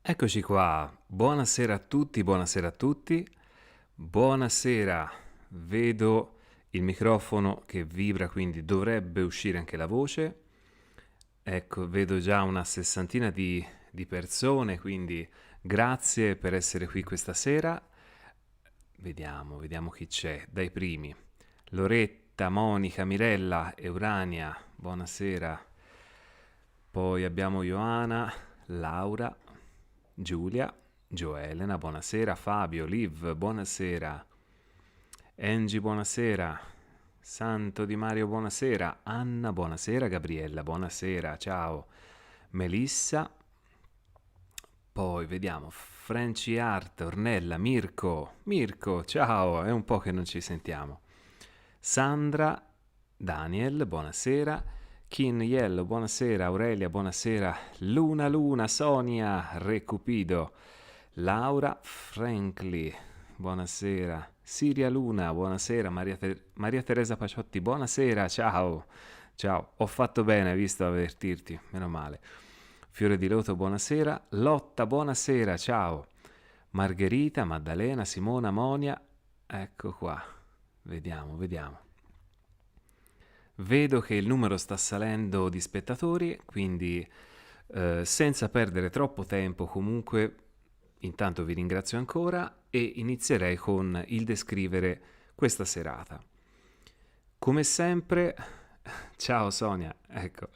Eccoci qua, buonasera a tutti, buonasera a tutti, buonasera, vedo il microfono che vibra, quindi dovrebbe uscire anche la voce. Ecco, vedo già una sessantina di persone, quindi grazie per essere qui questa sera. Vediamo chi c'è, dai primi. Loretta, Monica, Mirella, Eurania, buonasera. Poi abbiamo Ioana, Laura, Giulia, Joelena, buonasera, Fabio, Liv, buonasera, Angie, buonasera, Santo Di Mario, buonasera, Anna, buonasera, Gabriella, buonasera, ciao, Melissa, poi vediamo, Franci Art, Ornella, Mirko, ciao, è un po' che non ci sentiamo, Sandra, Daniel, buonasera, Kin Yellow, buonasera, Aurelia, buonasera, Luna, Sonia, Re Cupido, Laura, Frankly, buonasera, Siria Luna, buonasera, Maria Teresa Paciotti, buonasera, ciao, ho fatto bene, visto avvertirti, meno male. Fiore di Loto, buonasera, Lotta, buonasera, ciao, Margherita, Maddalena, Simona, Monia, ecco qua, vediamo. Vedo che il numero sta salendo di spettatori, quindi senza perdere troppo tempo, comunque, intanto vi ringrazio ancora e inizierei con il descrivere questa serata. Come sempre, ciao Sonia, ecco,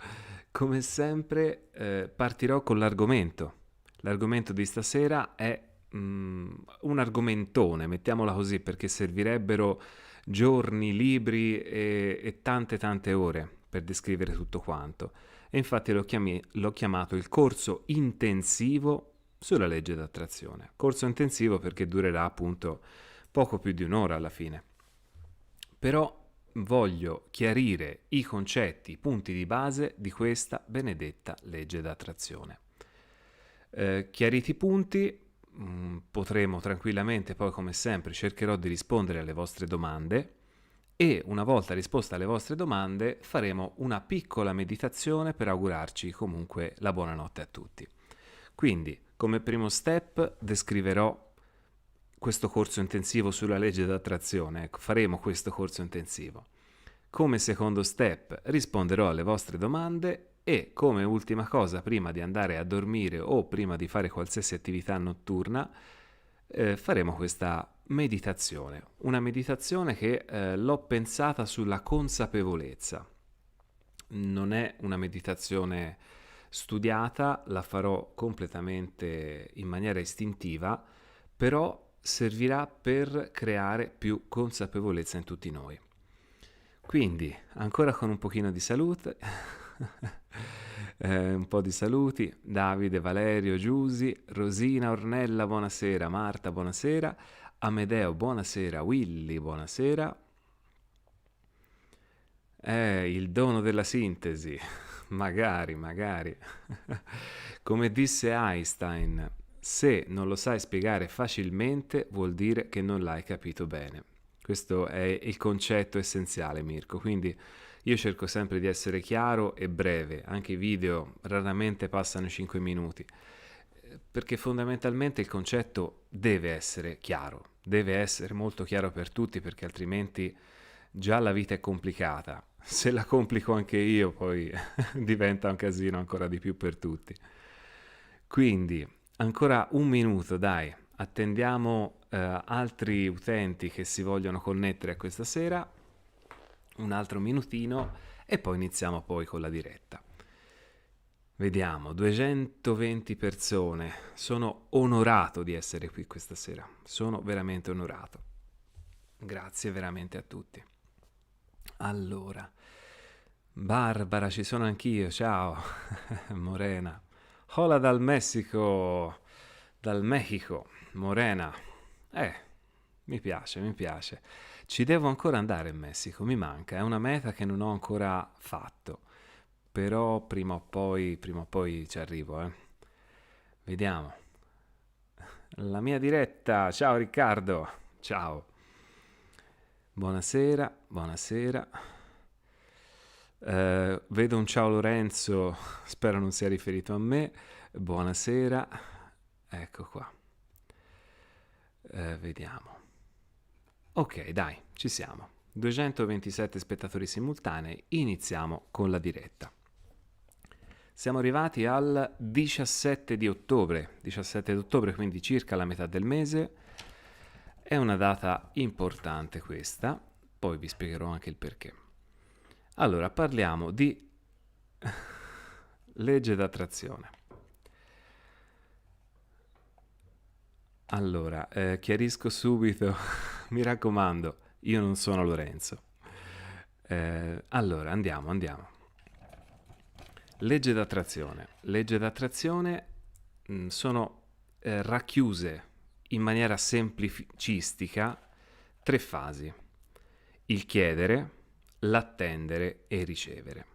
come sempre partirò con l'argomento. L'argomento di stasera è un argomentone, mettiamola così, perché servirebbero giorni, libri e tante ore per descrivere tutto quanto. E infatti l'ho chiamato il corso intensivo sulla legge d'attrazione. Corso intensivo perché durerà appunto poco più di un'ora alla fine. Però voglio chiarire i concetti, i punti di base di questa benedetta legge d'attrazione. Chiariti i punti, potremo tranquillamente, poi come sempre cercherò di rispondere alle vostre domande e una volta risposta alle vostre domande faremo una piccola meditazione per augurarci comunque la buonanotte a tutti. Quindi, come primo step, descriverò questo corso intensivo sulla legge d'attrazione. Ecco, faremo questo corso intensivo. Come secondo step risponderò alle vostre domande e come ultima cosa prima di andare a dormire o prima di fare qualsiasi attività notturna faremo questa meditazione. Una meditazione che l'ho pensata sulla consapevolezza. Non è una meditazione studiata, la farò completamente in maniera istintiva, però servirà per creare più consapevolezza in tutti noi. Quindi, ancora con un pochino di salute, un po' di saluti, Davide, Valerio, Giusi, Rosina, Ornella, buonasera, Marta, buonasera, Amedeo, buonasera, Willy, buonasera, il dono della sintesi, magari. Come disse Einstein, se non lo sai spiegare facilmente vuol dire che non l'hai capito bene. Questo è il concetto essenziale, Mirko. Quindi io cerco sempre di essere chiaro e breve, anche i video raramente passano i 5 minuti, perché fondamentalmente il concetto deve essere chiaro, deve essere molto chiaro per tutti, perché altrimenti già la vita è complicata. Se la complico anche io, poi diventa un casino ancora di più per tutti. Quindi, ancora un minuto, dai, attendiamo altri utenti che si vogliono connettere a questa sera, un altro minutino e poi iniziamo poi con la diretta. Vediamo, 220 persone, sono onorato di essere qui questa sera, sono veramente onorato. Grazie veramente a tutti. Allora, Barbara, ci sono anch'io, ciao, Morena. Hola dal Mexico, Morena. Eh, mi piace. Ci devo ancora andare in Messico, mi manca, è una meta che non ho ancora fatto, però prima o poi ci arrivo, eh. Vediamo. La mia diretta, ciao Riccardo, ciao. Buonasera. Vedo un ciao Lorenzo, spero non sia riferito a me. Buonasera. ecco qua. Vediamo. Ok, dai, ci siamo. 227 spettatori simultanei, iniziamo con la diretta. Siamo arrivati al 17 di ottobre, 17 di ottobre, quindi circa la metà del mese. È una data importante questa, poi vi spiegherò anche il perché. Allora, parliamo di legge d'attrazione. Allora, chiarisco subito, mi raccomando, io non sono Lorenzo. Allora, andiamo. Legge d'attrazione. Legge d'attrazione sono racchiuse in maniera semplicistica 3 fasi: il chiedere, l'attendere e ricevere.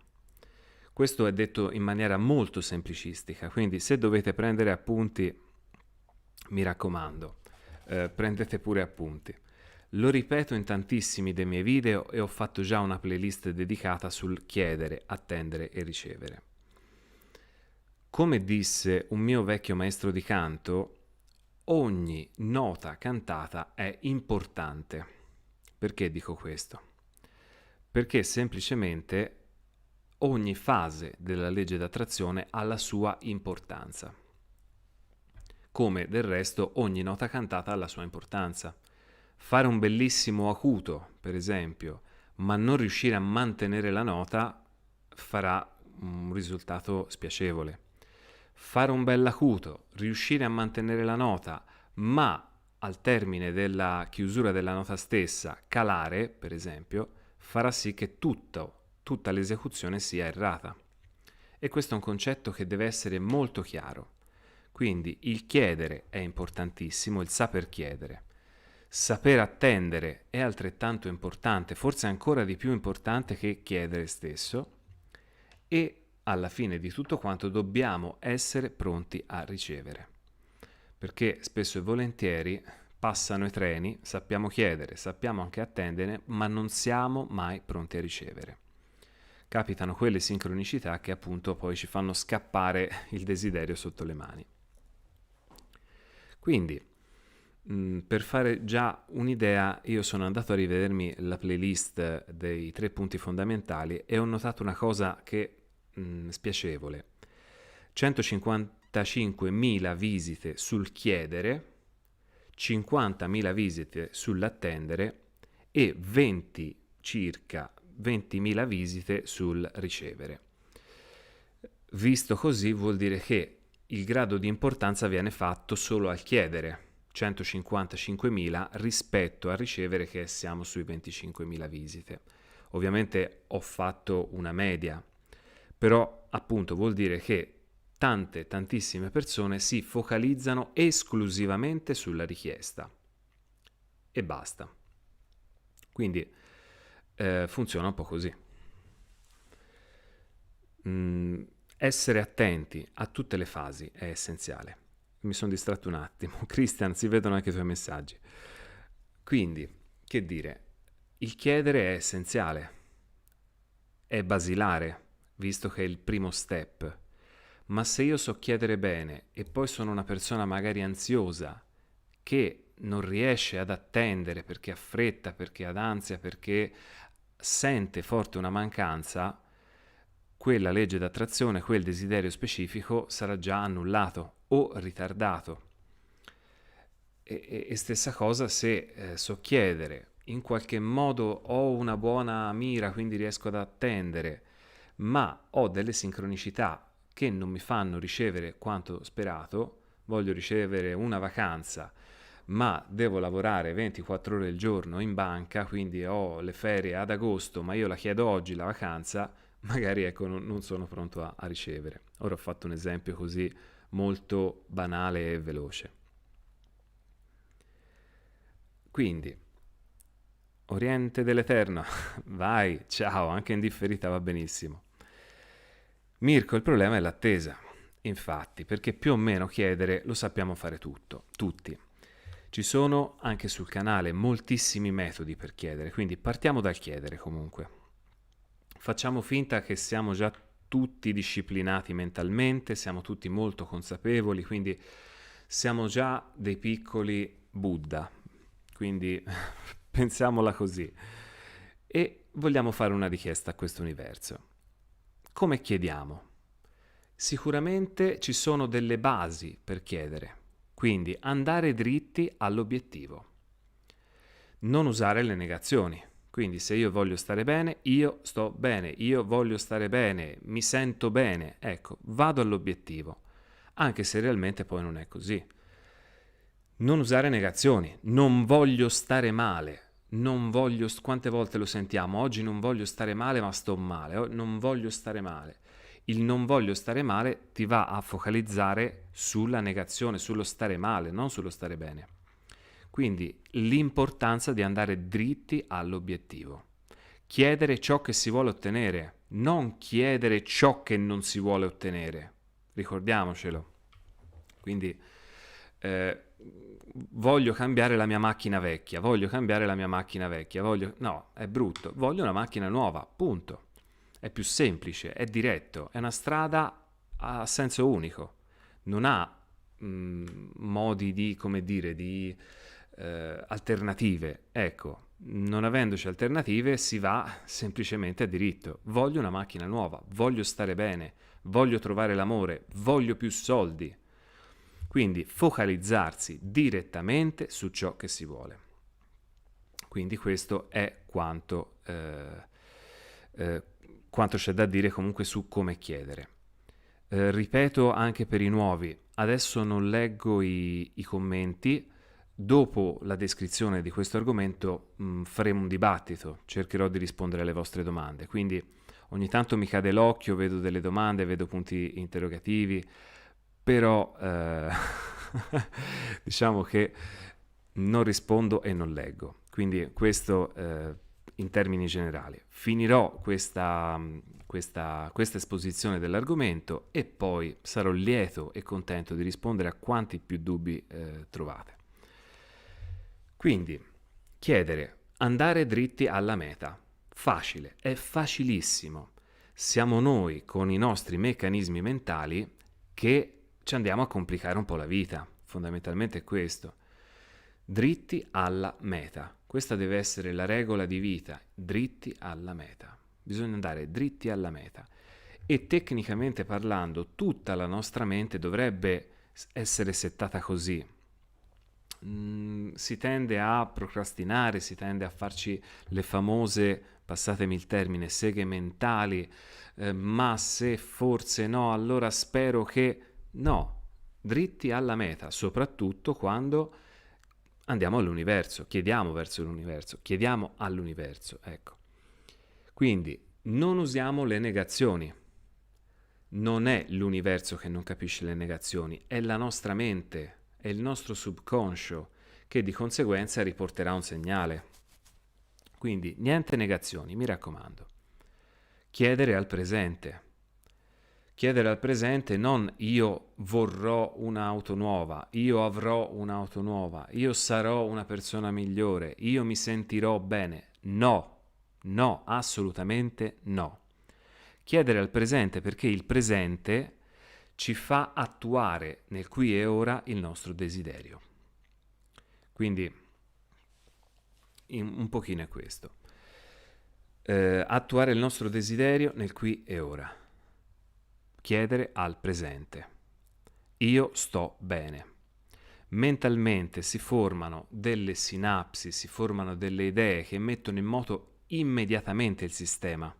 Questo è detto in maniera molto semplicistica, quindi se dovete prendere appunti, mi raccomando, prendete pure appunti. Lo ripeto in tantissimi dei miei video e ho fatto già una playlist dedicata sul chiedere, attendere e ricevere. Come disse un mio vecchio maestro di canto, ogni nota cantata è importante. Perché dico questo? Perché semplicemente ogni fase della legge d'attrazione ha la sua importanza. Come del resto ogni nota cantata ha la sua importanza. Fare un bellissimo acuto, per esempio, ma non riuscire a mantenere la nota farà un risultato spiacevole. Fare un bell'acuto, riuscire a mantenere la nota, ma al termine della chiusura della nota stessa calare, per esempio, farà sì che tutta l'esecuzione sia errata. E questo è un concetto che deve essere molto chiaro. Quindi il chiedere è importantissimo, il saper chiedere. Saper attendere è altrettanto importante, forse ancora di più importante che chiedere stesso, e alla fine di tutto quanto dobbiamo essere pronti a ricevere. Perché spesso e volentieri passano i treni, sappiamo chiedere, sappiamo anche attendere, ma non siamo mai pronti a ricevere. Capitano quelle sincronicità che appunto poi ci fanno scappare il desiderio sotto le mani. Quindi, per fare già un'idea, io sono andato a rivedermi la playlist dei 3 punti fondamentali e ho notato una cosa che spiacevole. 155.000 visite sul chiedere, 50.000 visite sull'attendere e circa 20.000 visite sul ricevere. Visto così vuol dire che il grado di importanza viene fatto solo al chiedere, 155.000 rispetto a ricevere che siamo sui 25.000 visite. Ovviamente ho fatto una media, però appunto vuol dire che tantissime persone si focalizzano esclusivamente sulla richiesta e basta. Quindi funziona un po' così. Essere attenti a tutte le fasi è essenziale. Mi sono distratto un attimo. Christian, si vedono anche i tuoi messaggi. Quindi, che dire, il chiedere è essenziale, è basilare, visto che è il primo step. Ma se io so chiedere bene e poi sono una persona magari ansiosa che non riesce ad attendere perché ha fretta, perché ha ansia, perché sente forte una mancanza, quella legge d'attrazione, quel desiderio specifico sarà già annullato o ritardato. E stessa cosa se so chiedere, in qualche modo ho una buona mira, quindi riesco ad attendere, ma ho delle sincronicità che non mi fanno ricevere quanto sperato, voglio ricevere una vacanza, ma devo lavorare 24 ore al giorno in banca, quindi ho le ferie ad agosto, ma io la chiedo oggi la vacanza, magari ecco non sono pronto a ricevere. Ora ho fatto un esempio così molto banale e veloce. Quindi, Oriente dell'Eterno, vai, ciao, anche in differita va benissimo. Mirko, il problema è l'attesa, infatti, perché più o meno chiedere lo sappiamo fare tutti. Ci sono anche sul canale moltissimi metodi per chiedere, quindi partiamo dal chiedere comunque. Facciamo finta che siamo già tutti disciplinati mentalmente, siamo tutti molto consapevoli, quindi siamo già dei piccoli Buddha, quindi pensiamola così. E vogliamo fare una richiesta a questo universo. Come chiediamo? Sicuramente ci sono delle basi per chiedere, quindi andare dritti all'obiettivo. Non usare le negazioni. Quindi se io voglio stare bene, io sto bene, io voglio stare bene, mi sento bene, ecco, vado all'obiettivo, anche se realmente poi non è così. Non usare negazioni, non voglio stare male, non voglio, quante volte lo sentiamo, oggi non voglio stare male ma sto male, non voglio stare male. Il non voglio stare male ti va a focalizzare sulla negazione, sullo stare male, non sullo stare bene. Quindi l'importanza di andare dritti all'obiettivo. Chiedere ciò che si vuole ottenere, non chiedere ciò che non si vuole ottenere. Ricordiamocelo. Quindi voglio cambiare la mia macchina vecchia, voglio cambiare la mia macchina vecchia, no, è brutto, voglio una macchina nuova, punto. È più semplice, è diretto, è una strada a senso unico, non ha modi di, come dire, di alternative. Ecco, non avendoci alternative si va semplicemente a diritto. Voglio una macchina nuova, voglio stare bene, voglio trovare l'amore, voglio più soldi. Quindi focalizzarsi direttamente su ciò che si vuole. Quindi questo è quanto c'è da dire comunque su come chiedere. Ripeto anche per i nuovi, adesso non leggo i commenti, dopo la descrizione di questo argomento faremo un dibattito, cercherò di rispondere alle vostre domande, quindi ogni tanto mi cade l'occhio, vedo delle domande, vedo punti interrogativi, però diciamo che non rispondo e non leggo, quindi questo in termini generali. Finirò questa esposizione dell'argomento e poi sarò lieto e contento di rispondere a quanti più dubbi trovate. Quindi, chiedere, andare dritti alla meta. Facile, è facilissimo. Siamo noi con i nostri meccanismi mentali che ci andiamo a complicare un po' la vita. Fondamentalmente è questo. Dritti alla meta. Questa deve essere la regola di vita, dritti alla meta. Bisogna andare dritti alla meta. E tecnicamente parlando, tutta la nostra mente dovrebbe essere settata così. Si tende a procrastinare, si tende a farci le famose, passatemi il termine, seghe mentali, ma se forse no, allora spero che no, dritti alla meta, soprattutto quando andiamo all'universo, chiediamo verso l'universo, chiediamo all'universo, ecco. Quindi non usiamo le negazioni. Non è l'universo che non capisce le negazioni, è la nostra mente, è il nostro subconscio che di conseguenza riporterà un segnale. Quindi niente negazioni, mi raccomando. Chiedere al presente. Chiedere al presente non io vorrò un'auto nuova, io avrò un'auto nuova, io sarò una persona migliore, io mi sentirò bene. No, no, assolutamente no. Chiedere al presente perché il presente ci fa attuare nel qui e ora il nostro desiderio. Quindi un pochino è questo. Attuare il nostro desiderio nel qui e ora. Chiedere al presente. Io sto bene. Mentalmente si formano delle sinapsi, si formano delle idee che mettono in moto immediatamente il sistema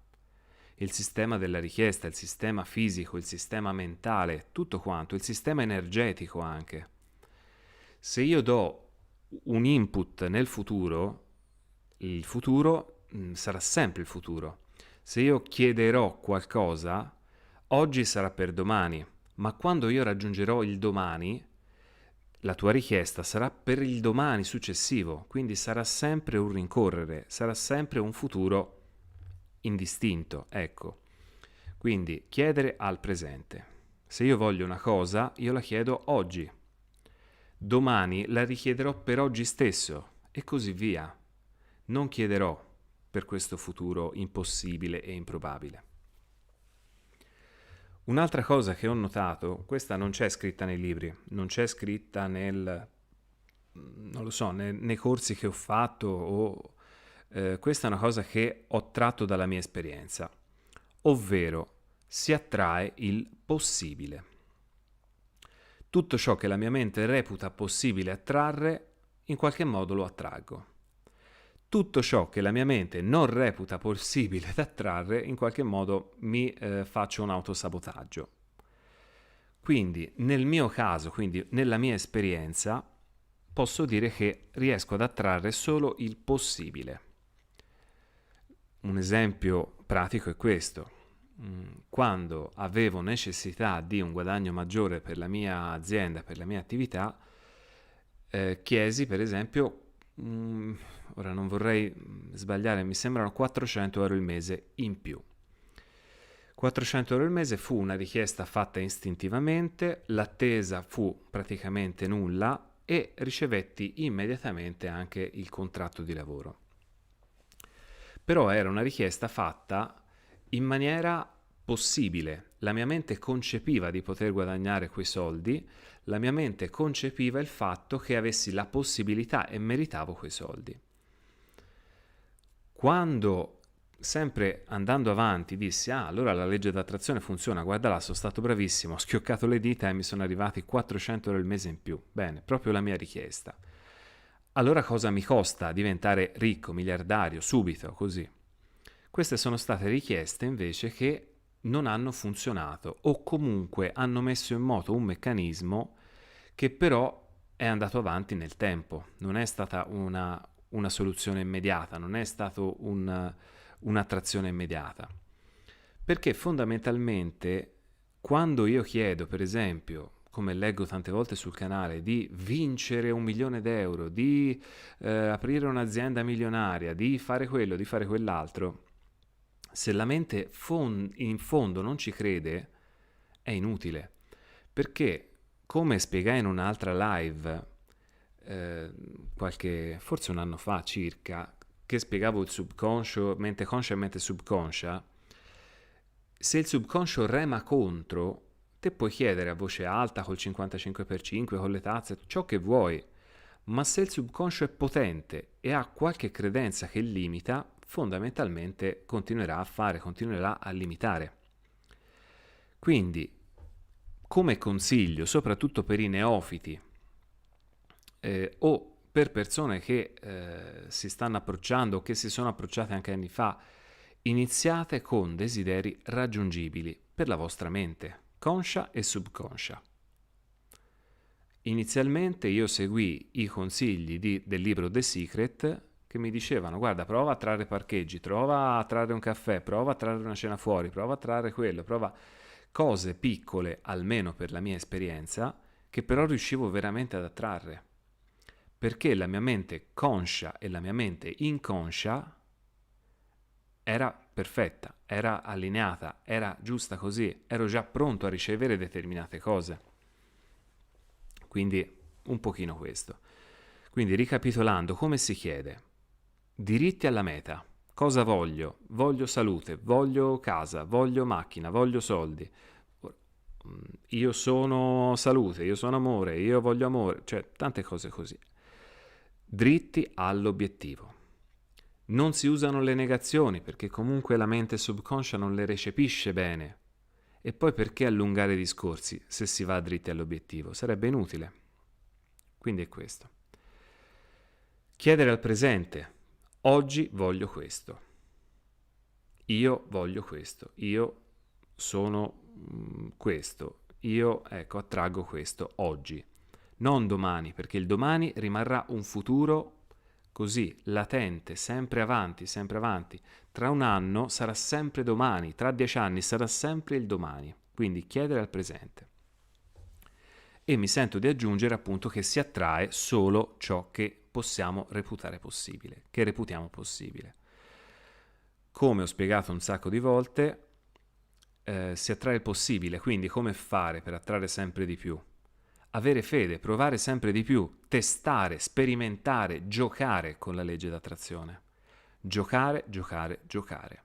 della richiesta, il sistema fisico, il sistema mentale, tutto quanto, il sistema energetico anche. Se io do un input nel futuro, il futuro sarà sempre il futuro. Se io chiederò qualcosa, oggi sarà per domani, ma quando io raggiungerò il domani, la tua richiesta sarà per il domani successivo, quindi sarà sempre un rincorrere, sarà sempre un futuro indistinto, ecco. Quindi chiedere al presente. Se io voglio una cosa, io la chiedo oggi. Domani la richiederò per oggi stesso e così via. Non chiederò per questo futuro impossibile e improbabile. Un'altra cosa che ho notato, questa non c'è scritta nei libri, non c'è scritta non lo so, nei corsi che ho fatto, questa è una cosa che ho tratto dalla mia esperienza, ovvero si attrae il possibile. Tutto ciò che la mia mente reputa possibile attrarre, in qualche modo lo attraggo. Tutto ciò che la mia mente non reputa possibile da attrarre, in qualche modo mi faccio un autosabotaggio. Quindi, nel mio caso, quindi nella mia esperienza, posso dire che riesco ad attrarre solo il possibile. Un esempio pratico è questo. Quando avevo necessità di un guadagno maggiore per la mia azienda, per la mia attività, chiesi per esempio, ora non vorrei sbagliare, mi sembrano 400 euro il mese in più. 400 euro al mese fu una richiesta fatta istintivamente, l'attesa fu praticamente nulla e ricevetti immediatamente anche il contratto di lavoro. Però era una richiesta fatta in maniera possibile. La mia mente concepiva di poter guadagnare quei soldi, la mia mente concepiva il fatto che avessi la possibilità e meritavo quei soldi. Quando, sempre andando avanti, dissi, allora la legge d'attrazione funziona, guarda là, sono stato bravissimo, ho schioccato le dita e mi sono arrivati 400 euro al mese in più. Bene, proprio la mia richiesta. Allora cosa mi costa diventare ricco, miliardario, subito, così? Queste sono state richieste invece che non hanno funzionato o comunque hanno messo in moto un meccanismo che però è andato avanti nel tempo. Non è stata una soluzione immediata, non è stata un'attrazione immediata. Perché fondamentalmente quando io chiedo, per esempio, come leggo tante volte sul canale, di vincere 1 milione d'euro, di aprire un'azienda milionaria, di fare quello, di fare quell'altro, se la mente in fondo non ci crede, è inutile. Perché, come spiegai in un'altra live, forse un anno fa circa, che spiegavo il subconscio, mente conscia e mente subconscia, se il subconscio rema contro, te puoi chiedere a voce alta col 55x5, con le tazze, ciò che vuoi, ma se il subconscio è potente e ha qualche credenza che limita, fondamentalmente continuerà a fare, continuerà a limitare. Quindi, come consiglio, soprattutto per i neofiti o per persone che si stanno approcciando o che si sono approcciate anche anni fa, iniziate con desideri raggiungibili per la vostra mente, conscia e subconscia. Inizialmente io seguì i consigli del libro The Secret che mi dicevano guarda, prova a trarre parcheggi, prova a trarre un caffè, prova a trarre una cena fuori, prova a trarre quello, prova cose piccole, almeno per la mia esperienza, che però riuscivo veramente ad attrarre. Perché la mia mente conscia e la mia mente inconscia era perfetta, era allineata, era giusta così, ero già pronto a ricevere determinate cose. Quindi un pochino questo. Quindi ricapitolando, come si chiede? Diritti alla meta. Cosa voglio? Voglio salute, voglio casa, voglio macchina, voglio soldi. Io sono salute, io sono amore, io voglio amore, cioè tante cose così. Dritti all'obiettivo. Non si usano le negazioni perché comunque la mente subconscia non le recepisce bene. E poi perché allungare i discorsi se si va dritti all'obiettivo? Sarebbe inutile. Quindi è questo. Chiedere al presente. Oggi voglio questo. Io voglio questo. Io sono questo. Io, attraggo questo oggi. Non domani, perché il domani rimarrà un futuro così, latente, sempre avanti, sempre avanti. Tra un anno sarà sempre domani, tra 10 anni sarà sempre il domani. Quindi chiedere al presente. E mi sento di aggiungere appunto che si attrae solo ciò che possiamo reputare possibile, che reputiamo possibile. Come ho spiegato un sacco di volte, si attrae il possibile, quindi come fare per attrarre sempre di più? Avere fede, provare sempre di più, testare, sperimentare, giocare con la legge d'attrazione. Giocare, giocare, giocare.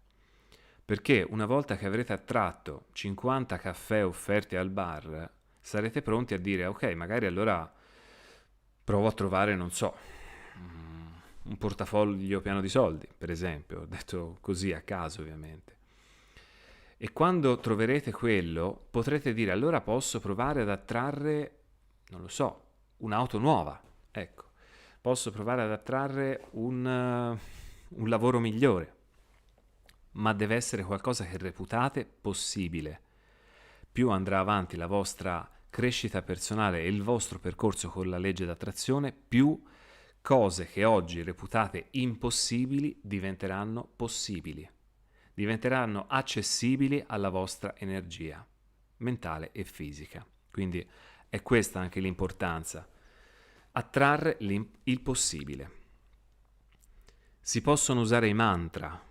perché una volta che avrete attratto 50 caffè offerti al bar, sarete pronti a dire, ok, magari allora provo a trovare, non so, un portafoglio pieno di soldi, per esempio, ho detto così a caso ovviamente. E quando troverete quello, potrete dire, allora posso provare ad attrarre, non lo so, un'auto nuova, ecco, posso provare ad attrarre un lavoro migliore, ma deve essere qualcosa che reputate possibile. Più andrà avanti la vostra crescita personale e il vostro percorso con la legge d'attrazione, più cose che oggi reputate impossibili diventeranno possibili, diventeranno accessibili alla vostra energia mentale e fisica. Quindi è questa anche l'importanza, attrarre il possibile. Si possono usare i mantra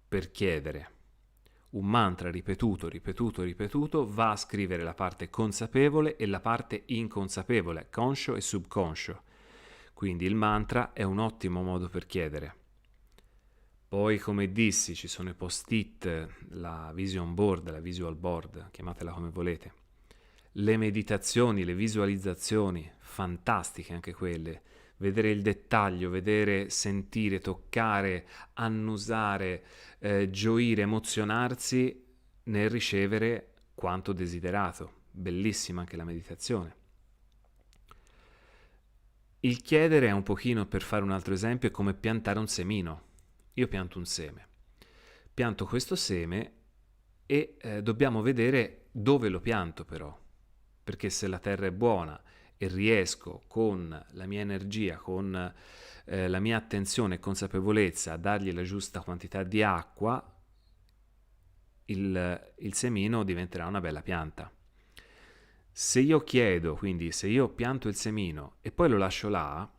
per chiedere. Un mantra ripetuto, ripetuto, ripetuto va a scrivere la parte consapevole e la parte inconsapevole, conscio e subconscio. Quindi il mantra è un ottimo modo per chiedere. Poi, come dissi, ci sono i post-it, la vision board, la visual board, chiamatela come volete. Le meditazioni, le visualizzazioni, fantastiche anche quelle. Vedere il dettaglio, vedere, sentire, toccare, annusare, gioire, emozionarsi nel ricevere quanto desiderato. Bellissima anche la meditazione. Il chiedere è un pochino, per fare un altro esempio, è come piantare un semino. Io pianto un seme. Pianto questo seme e dobbiamo vedere dove lo pianto però, perché se la terra è buona e riesco con la mia energia, con la mia attenzione e consapevolezza a dargli la giusta quantità di acqua, il semino diventerà una bella pianta. Se io chiedo, quindi se io pianto il semino e poi lo lascio là,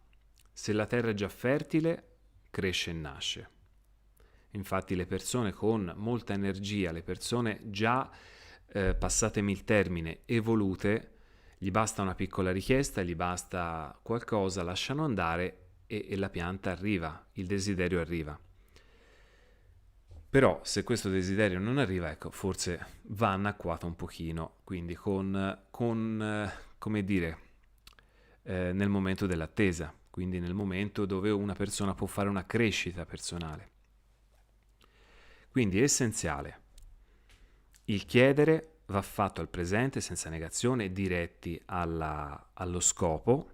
se la terra è già fertile, cresce e nasce. Infatti le persone con molta energia, le persone già, passatemi il termine, evolute, gli basta una piccola richiesta, gli basta qualcosa, lasciano andare e la pianta arriva, il desiderio arriva. Però se questo desiderio non arriva, ecco, forse va annacquato un pochino, quindi come dire, nel momento dell'attesa, quindi nel momento dove una persona può fare una crescita personale. Quindi è essenziale. Il chiedere va fatto al presente senza negazione, diretti allo scopo.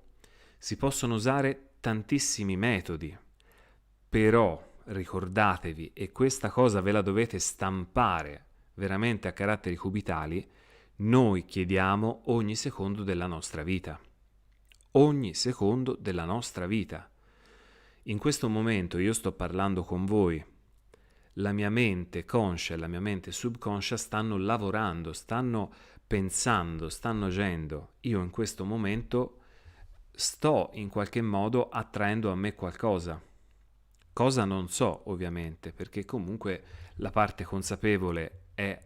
Si possono usare tantissimi metodi, però ricordatevi, e questa cosa ve la dovete stampare veramente a caratteri cubitali, noi chiediamo ogni secondo della nostra vita. Ogni secondo della nostra vita. In questo momento io sto parlando con voi, la mia mente conscia e la mia mente subconscia stanno lavorando, stanno pensando, stanno agendo. Io in questo momento sto in qualche modo attraendo a me qualcosa. Cosa non so, ovviamente, perché comunque la parte consapevole è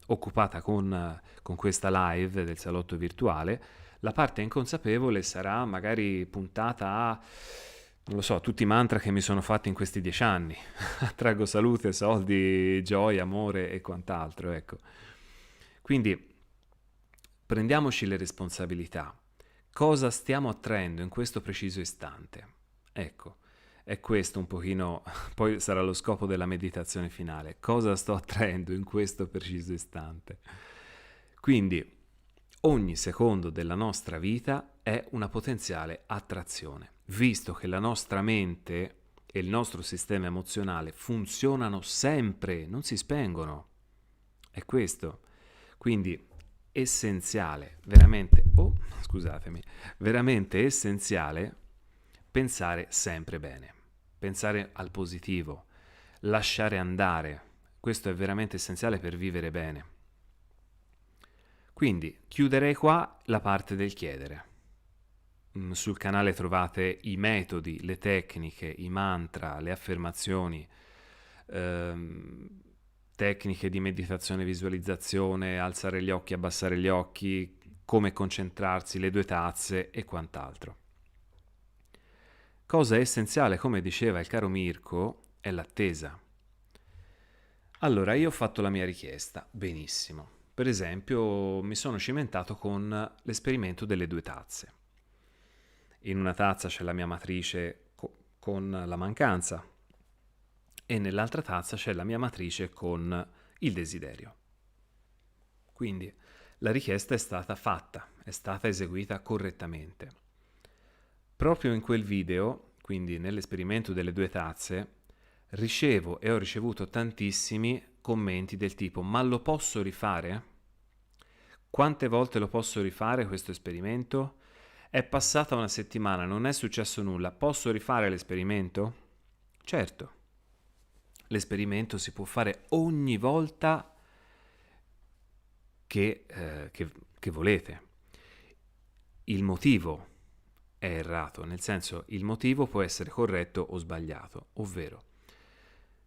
occupata con questa live del salotto virtuale. La parte inconsapevole sarà magari puntata a, non lo so, tutti i mantra che mi sono fatti in questi 10 anni. Attraggo salute, soldi, gioia, amore e quant'altro, ecco. Quindi prendiamoci le responsabilità. Cosa stiamo attraendo in questo preciso istante? Ecco, è questo un pochino, poi sarà lo scopo della meditazione finale. Cosa sto attraendo in questo preciso istante? Quindi ogni secondo della nostra vita è una potenziale attrazione, visto che la nostra mente e il nostro sistema emozionale funzionano sempre, non si spengono. È questo. Quindi essenziale, veramente essenziale pensare sempre bene, pensare al positivo, lasciare andare. Questo è veramente essenziale per vivere bene. Quindi chiuderei qua la parte del chiedere. Sul canale trovate i metodi, le tecniche, i mantra, le affermazioni, tecniche di meditazione e visualizzazione, alzare gli occhi, abbassare gli occhi, come concentrarsi, le 2 tazze e quant'altro. Cosa essenziale, come diceva il caro Mirko, è l'attesa. Allora, io ho fatto la mia richiesta, benissimo. Per esempio, mi sono cimentato con l'esperimento delle due tazze. In una tazza c'è la mia matrice con la mancanza e nell'altra tazza c'è la mia matrice con il desiderio. Quindi la richiesta è stata fatta, è stata eseguita correttamente. Proprio in quel video, quindi nell'esperimento delle due tazze, ricevo e ho ricevuto tantissimi commenti del tipo: ma lo posso rifare? Quante volte lo posso rifare questo esperimento? È passata una settimana, non è successo nulla, posso rifare l'esperimento? Certo, l'esperimento si può fare ogni volta che volete. Il motivo è errato, nel senso, il motivo può essere corretto o sbagliato, ovvero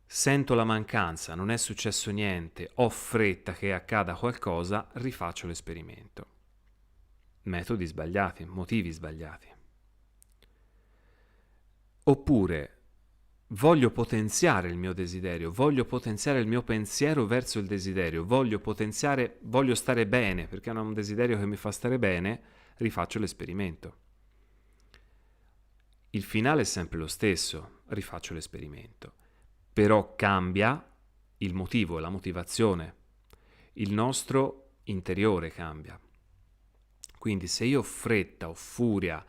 sento la mancanza, non è successo niente, ho fretta che accada qualcosa, rifaccio l'esperimento. Metodi sbagliati, motivi sbagliati. Oppure voglio potenziare il mio desiderio, voglio potenziare il mio pensiero verso il desiderio, voglio stare bene, perché è un desiderio che mi fa stare bene, rifaccio l'esperimento. Il finale è sempre lo stesso, rifaccio l'esperimento. Però cambia il motivo, la motivazione. Il nostro interiore cambia. Quindi se io ho fretta, ho furia,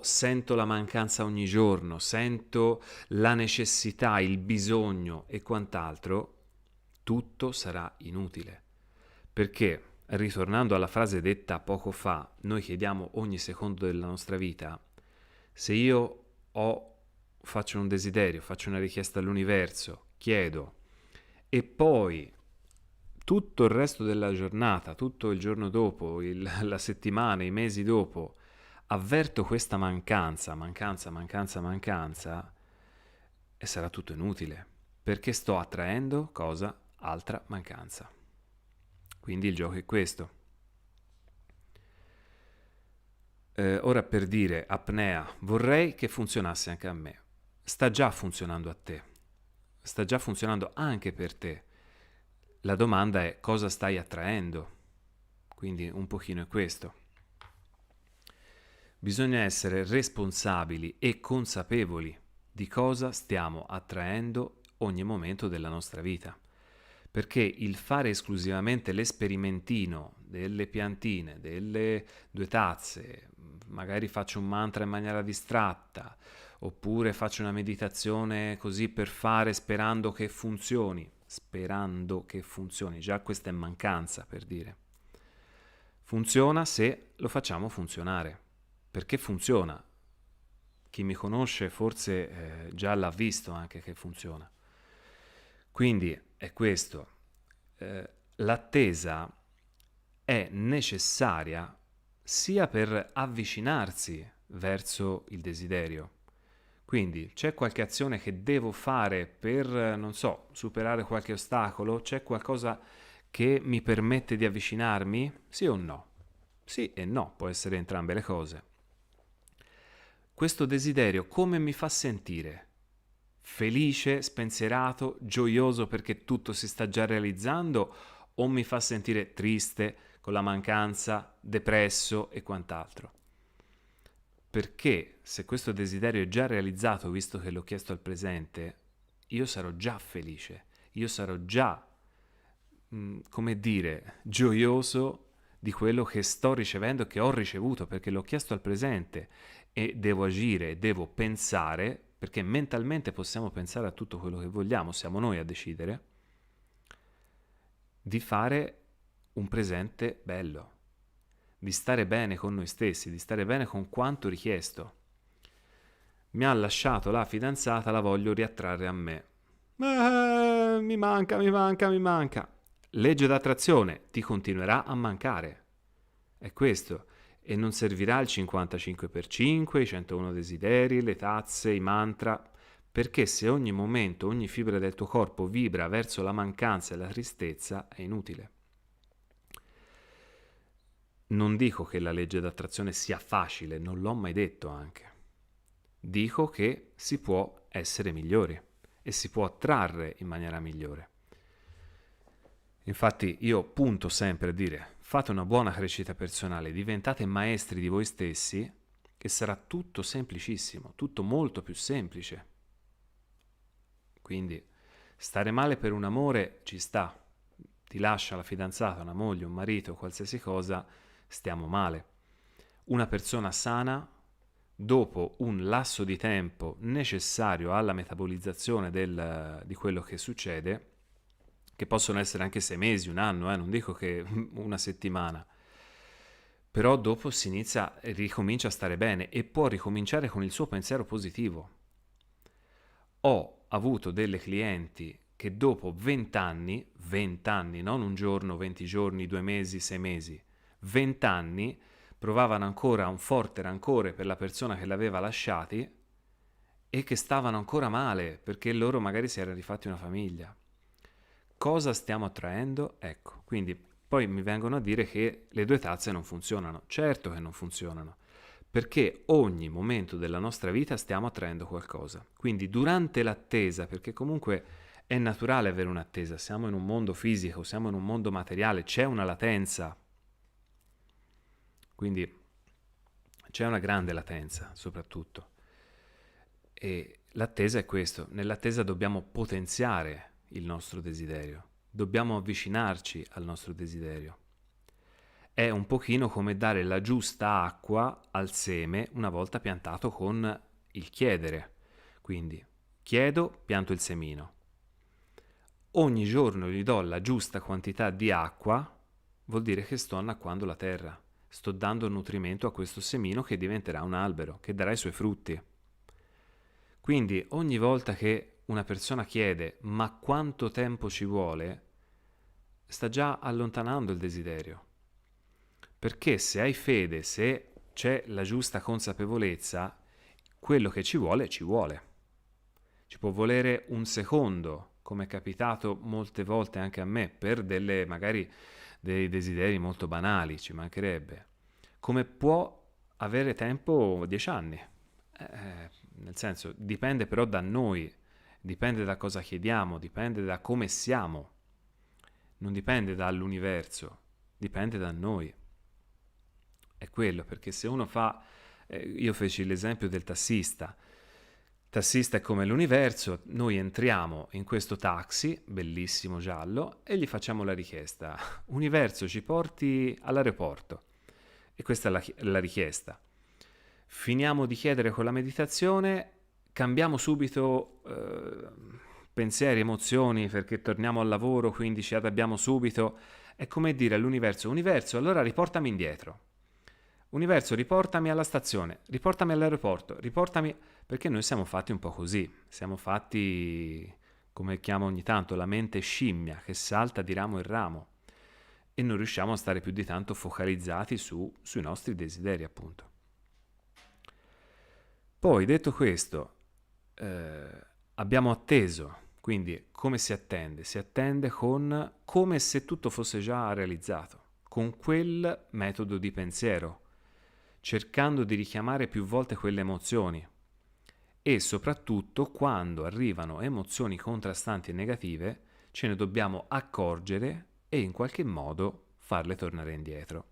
sento la mancanza ogni giorno, sento la necessità, il bisogno e quant'altro, tutto sarà inutile. Perché, ritornando alla frase detta poco fa, noi chiediamo ogni secondo della nostra vita, se io faccio un desiderio, faccio una richiesta all'universo, chiedo, e poi tutto il resto della giornata, tutto il giorno dopo, la settimana, i mesi dopo, avverto questa mancanza, e sarà tutto inutile, perché sto attraendo cosa? Altra mancanza. Quindi il gioco è questo. Ora per dire apnea, vorrei che funzionasse anche a me. Sta già funzionando a te, sta già funzionando anche per te. La domanda è cosa stai attraendo? Quindi un pochino è questo. Bisogna essere responsabili e consapevoli di cosa stiamo attraendo ogni momento della nostra vita. Perché il fare esclusivamente l'esperimentino delle piantine, delle due tazze, magari faccio un mantra in maniera distratta, oppure faccio una meditazione così per fare sperando che funzioni, già questa è mancanza per dire. Funziona se lo facciamo funzionare, perché funziona. Chi mi conosce forse già l'ha visto anche che funziona. Quindi è questo, l'attesa è necessaria sia per avvicinarsi verso il desiderio. Quindi c'è qualche azione che devo fare per, non so, superare qualche ostacolo? C'è qualcosa che mi permette di avvicinarmi? Sì o no? Sì e no, può essere entrambe le cose. Questo desiderio come mi fa sentire? Felice, spensierato, gioioso perché tutto si sta già realizzando o mi fa sentire triste, con la mancanza, depresso e quant'altro? Perché se questo desiderio è già realizzato, visto che l'ho chiesto al presente, io sarò già felice, io sarò già, come dire, gioioso di quello che sto ricevendo, che ho ricevuto, perché l'ho chiesto al presente e devo agire, devo pensare, perché mentalmente possiamo pensare a tutto quello che vogliamo, siamo noi a decidere, di fare un presente bello, di stare bene con noi stessi, di stare bene con quanto richiesto. Mi ha lasciato la fidanzata, la voglio riattrarre a me. Mi manca. Legge d'attrazione, ti continuerà a mancare. È questo. E non servirà il 55x5, i 101 desideri, le tazze, i mantra, perché se ogni momento, ogni fibra del tuo corpo vibra verso la mancanza e la tristezza, è inutile. Non dico che la legge d'attrazione sia facile, non l'ho mai detto anche. Dico che si può essere migliori e si può attrarre in maniera migliore. Infatti io punto sempre a dire, fate una buona crescita personale, diventate maestri di voi stessi e sarà tutto semplicissimo, tutto molto più semplice. Quindi stare male per un amore ci sta, ti lascia la fidanzata, una moglie, un marito, qualsiasi cosa, stiamo male. Una persona sana, dopo un lasso di tempo necessario alla metabolizzazione di quello che succede, che possono essere anche 6 mesi, un anno, non dico che una settimana, però dopo si inizia e ricomincia a stare bene e può ricominciare con il suo pensiero positivo. Ho avuto delle clienti che dopo 20 anni, non un giorno, 20 giorni, 2 mesi, 6 mesi, 20 anni, provavano ancora un forte rancore per la persona che l'aveva lasciati e che stavano ancora male perché loro magari si erano rifatti una famiglia. Cosa stiamo attraendo? Ecco, quindi poi mi vengono a dire che le due tazze non funzionano. Certo che non funzionano, perché ogni momento della nostra vita stiamo attraendo qualcosa. Quindi durante l'attesa, perché comunque è naturale avere un'attesa, siamo in un mondo fisico, siamo in un mondo materiale, c'è una latenza. Quindi c'è una grande latenza, soprattutto. E l'attesa è questo, nell'attesa dobbiamo potenziare il nostro desiderio, dobbiamo avvicinarci al nostro desiderio. È un pochino come dare la giusta acqua al seme una volta piantato con il chiedere. Quindi chiedo, pianto il semino. Ogni giorno gli do la giusta quantità di acqua, vuol dire che sto annacquando la terra, sto dando nutrimento a questo semino che diventerà un albero, che darà i suoi frutti. Quindi ogni volta che una persona chiede ma quanto tempo ci vuole, sta già allontanando il desiderio. Perché se hai fede, se c'è la giusta consapevolezza, quello che ci vuole, ci vuole. Ci può volere un secondo, come è capitato molte volte anche a me, per delle magari dei desideri molto banali, ci mancherebbe. Come può avere tempo 10 anni. Nel senso, dipende però da noi, dipende da cosa chiediamo, dipende da come siamo, non dipende dall'universo, dipende da noi. È quello, perché se uno fa, io feci l'esempio del tassista. Tassista è come l'universo, noi entriamo in questo taxi, bellissimo giallo, e gli facciamo la richiesta. Universo, ci porti all'aeroporto. E questa è la richiesta. Finiamo di chiedere con la meditazione, cambiamo subito pensieri, emozioni, perché torniamo al lavoro, quindi ci arrabbiamo subito. È come dire all'universo, universo, allora riportami indietro. Universo, riportami alla stazione, riportami all'aeroporto, riportami... Perché noi siamo fatti un po' così, siamo fatti, come chiamo ogni tanto, la mente scimmia che salta di ramo in ramo e non riusciamo a stare più di tanto focalizzati sui nostri desideri, appunto. Poi, detto questo, abbiamo atteso, quindi come si attende? Si attende come se tutto fosse già realizzato, con quel metodo di pensiero, cercando di richiamare più volte quelle emozioni e soprattutto quando arrivano emozioni contrastanti e negative ce ne dobbiamo accorgere e in qualche modo farle tornare indietro.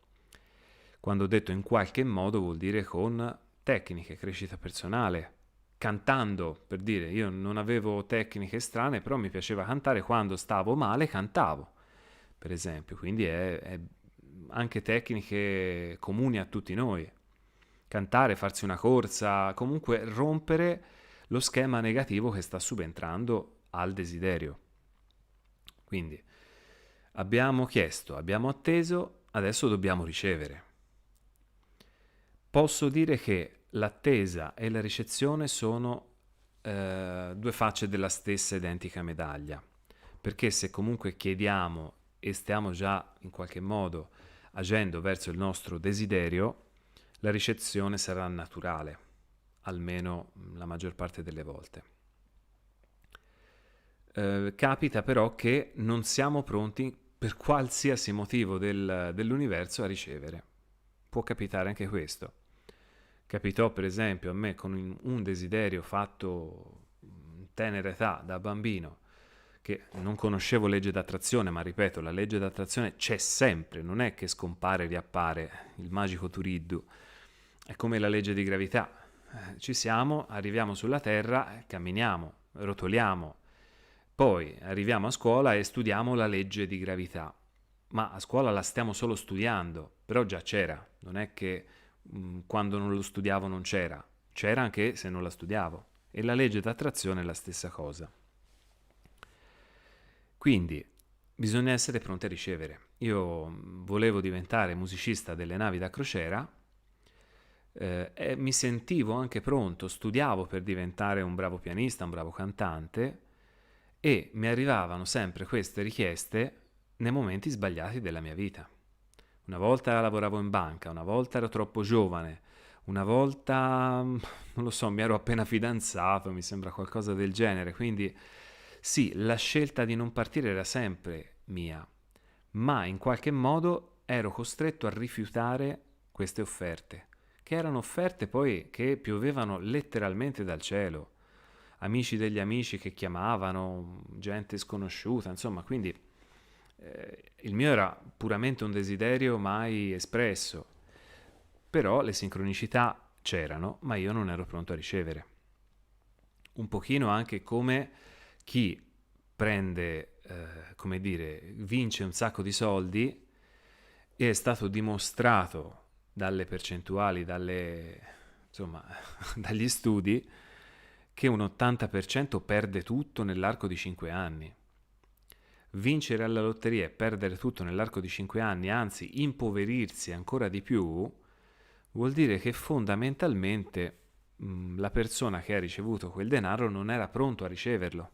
Quando ho detto in qualche modo vuol dire con tecniche, crescita personale, cantando, per dire, io non avevo tecniche strane, però mi piaceva cantare, quando stavo male cantavo, per esempio, quindi è anche tecniche comuni a tutti noi. Cantare, farsi una corsa, comunque rompere lo schema negativo che sta subentrando al desiderio. Quindi abbiamo chiesto, abbiamo atteso, adesso dobbiamo ricevere. Posso dire che l'attesa e la ricezione sono due facce della stessa identica medaglia, perché se comunque chiediamo e stiamo già in qualche modo agendo verso il nostro desiderio, la ricezione sarà naturale, almeno la maggior parte delle volte. Capita però che non siamo pronti per qualsiasi motivo dell'universo a ricevere. Può capitare anche questo. Capitò per esempio a me con un desiderio fatto in tenera età da bambino, che non conoscevo legge d'attrazione, ma ripeto, la legge d'attrazione c'è sempre, non è che scompare e riappare, il magico Turiddu, è come la legge di gravità. Ci siamo, arriviamo sulla Terra, camminiamo, rotoliamo, poi arriviamo a scuola e studiamo la legge di gravità, ma a scuola la stiamo solo studiando, però già c'era, non è che quando non lo studiavo non c'era, c'era anche se non la studiavo, e la legge d'attrazione è la stessa cosa. Quindi bisogna essere pronti a ricevere. Io volevo diventare musicista delle navi da crociera e mi sentivo anche pronto, studiavo per diventare un bravo pianista, un bravo cantante e mi arrivavano sempre queste richieste nei momenti sbagliati della mia vita. Una volta lavoravo in banca, una volta ero troppo giovane, una volta, non lo so, mi ero appena fidanzato, mi sembra qualcosa del genere, quindi sì, la scelta di non partire era sempre mia, ma in qualche modo ero costretto a rifiutare queste offerte, che erano offerte poi che piovevano letteralmente dal cielo, amici degli amici che chiamavano, gente sconosciuta, insomma, quindi il mio era puramente un desiderio mai espresso, però le sincronicità c'erano, ma io non ero pronto a ricevere. Un pochino anche come chi prende, come dire, vince un sacco di soldi e è stato dimostrato dalle percentuali, insomma, dagli studi, che un 80% perde tutto nell'arco di 5 anni. Vincere alla lotteria e perdere tutto nell'arco di 5 anni, anzi impoverirsi ancora di più, vuol dire che fondamentalmente la persona che ha ricevuto quel denaro non era pronto a riceverlo,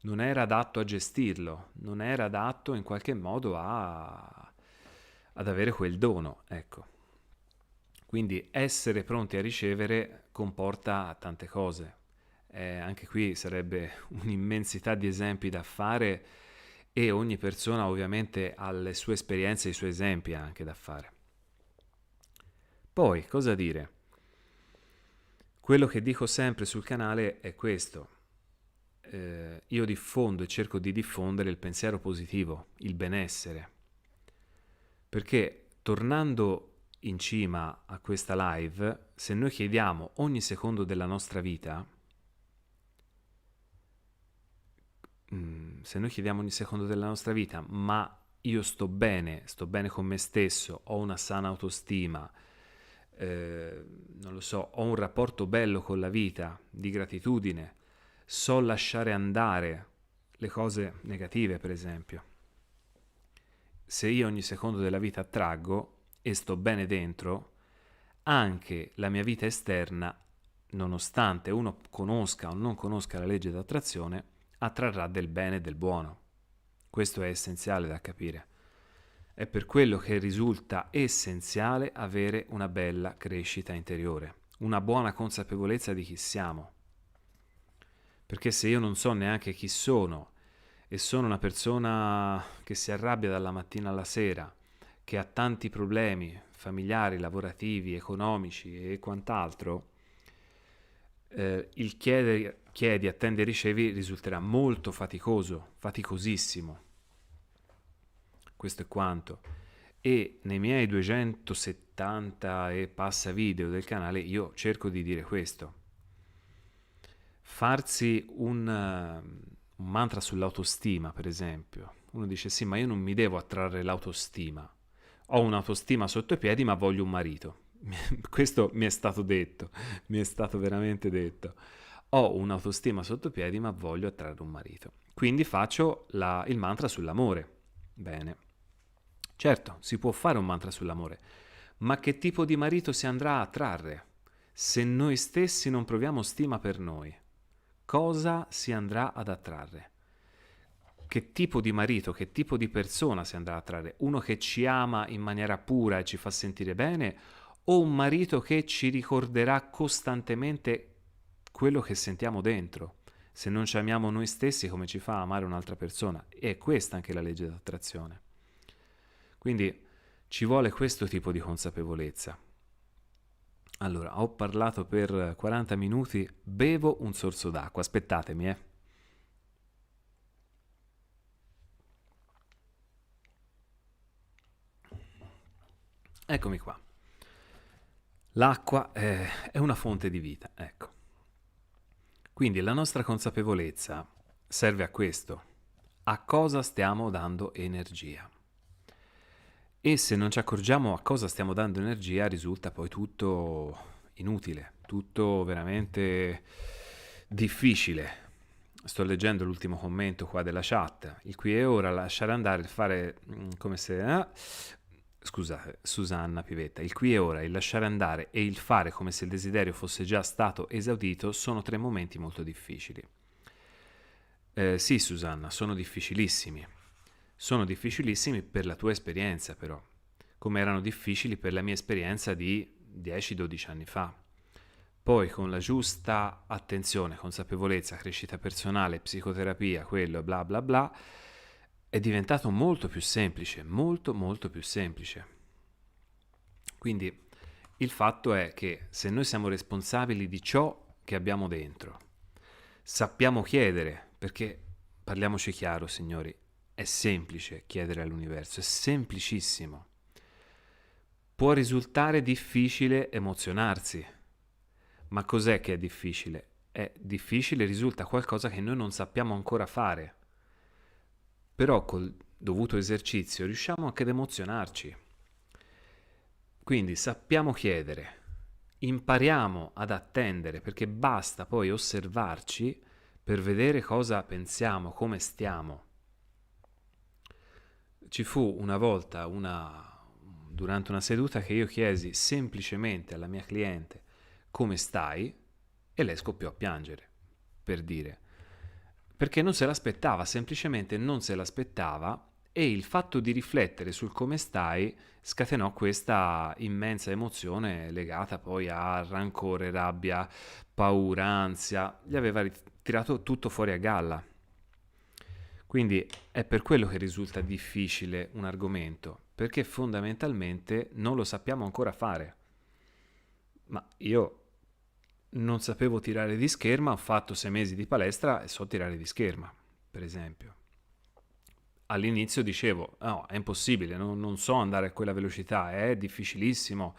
non era adatto a gestirlo, non era adatto in qualche modo ad avere quel dono, ecco. Quindi essere pronti a ricevere comporta tante cose. Anche qui sarebbe un'immensità di esempi da fare e ogni persona ovviamente ha le sue esperienze e i suoi esempi anche da fare. Poi, cosa dire? Quello che dico sempre sul canale è questo. Io diffondo e cerco di diffondere il pensiero positivo, il benessere. Perché tornando in cima a questa live, se noi chiediamo ogni secondo della nostra vita, ma io sto bene con me stesso, ho una sana autostima, non lo so, ho un rapporto bello con la vita, di gratitudine, so lasciare andare le cose negative, per esempio. Se io ogni secondo della vita attraggo e sto bene dentro, anche la mia vita esterna, nonostante uno conosca o non conosca la legge d'attrazione, attrarrà del bene e del buono. Questo è essenziale da capire. È per quello che risulta essenziale avere una bella crescita interiore, una buona consapevolezza di chi siamo. Perché se io non so neanche chi sono e sono una persona che si arrabbia dalla mattina alla sera, che ha tanti problemi familiari, lavorativi, economici e quant'altro, il chiedi, attendi e ricevi risulterà molto faticoso, faticosissimo. Questo è quanto. E nei miei 270 e passa video del canale io cerco di dire questo. Farsi un mantra sull'autostima, per esempio. Uno dice sì, ma io non mi devo attrarre l'autostima. Ho un'autostima sotto i piedi, ma voglio un marito. Questo mi è stato detto, mi è stato veramente detto. Ho un'autostima sotto i piedi, ma voglio attrarre un marito. Quindi faccio il mantra sull'amore. Bene. Certo, si può fare un mantra sull'amore, ma che tipo di marito si andrà a attrarre? Se noi stessi non proviamo stima per noi, cosa si andrà ad attrarre? Che tipo di marito, che tipo di persona si andrà a attrarre? Uno che ci ama in maniera pura e ci fa sentire bene, o un marito che ci ricorderà costantemente quello che sentiamo dentro? Se non ci amiamo noi stessi, come ci fa a amare un'altra persona? E è questa anche la legge d'attrazione. Quindi ci vuole questo tipo di consapevolezza. Allora, ho parlato per 40 minuti, bevo un sorso d'acqua, aspettatemi, Eccomi qua. L'acqua è una fonte di vita, ecco. Quindi la nostra consapevolezza serve a questo. A cosa stiamo dando energia? E se non ci accorgiamo a cosa stiamo dando energia, risulta poi tutto inutile, tutto veramente difficile. Sto leggendo l'ultimo commento qua della chat. Il qui e ora, lasciare andare, il fare come se... Scusate, Susanna Pivetta, il qui e ora, il lasciare andare e il fare come se il desiderio fosse già stato esaudito sono tre momenti molto difficili. Sì, Susanna, sono difficilissimi. Sono difficilissimi per la tua esperienza, però, come erano difficili per la mia esperienza di 10-12 anni fa. Poi con la giusta attenzione, consapevolezza, crescita personale, psicoterapia, quello, bla bla bla, è diventato molto più semplice, molto molto più semplice. Quindi il fatto è che se noi siamo responsabili di ciò che abbiamo dentro, sappiamo chiedere, perché parliamoci chiaro, signori, è semplice chiedere all'universo, è semplicissimo. Può risultare difficile emozionarsi, ma cos'è che è difficile? È difficile, risulta qualcosa che noi non sappiamo ancora fare, però col dovuto esercizio riusciamo anche ad emozionarci. Quindi sappiamo chiedere, impariamo ad attendere, perché basta poi osservarci per vedere cosa pensiamo, come stiamo. Ci fu una volta durante una seduta che io chiesi semplicemente alla mia cliente come stai e lei scoppiò a piangere, per dire, perché non se l'aspettava, semplicemente non se l'aspettava, e il fatto di riflettere sul come stai scatenò questa immensa emozione legata poi a rancore, rabbia, paura, ansia, gli aveva tirato tutto fuori a galla. Quindi è per quello che risulta difficile un argomento, perché fondamentalmente non lo sappiamo ancora fare. Ma io non sapevo tirare di scherma, ho fatto 6 mesi di palestra e so tirare di scherma, per esempio. All'inizio dicevo, no, è impossibile, non so andare a quella velocità, è difficilissimo,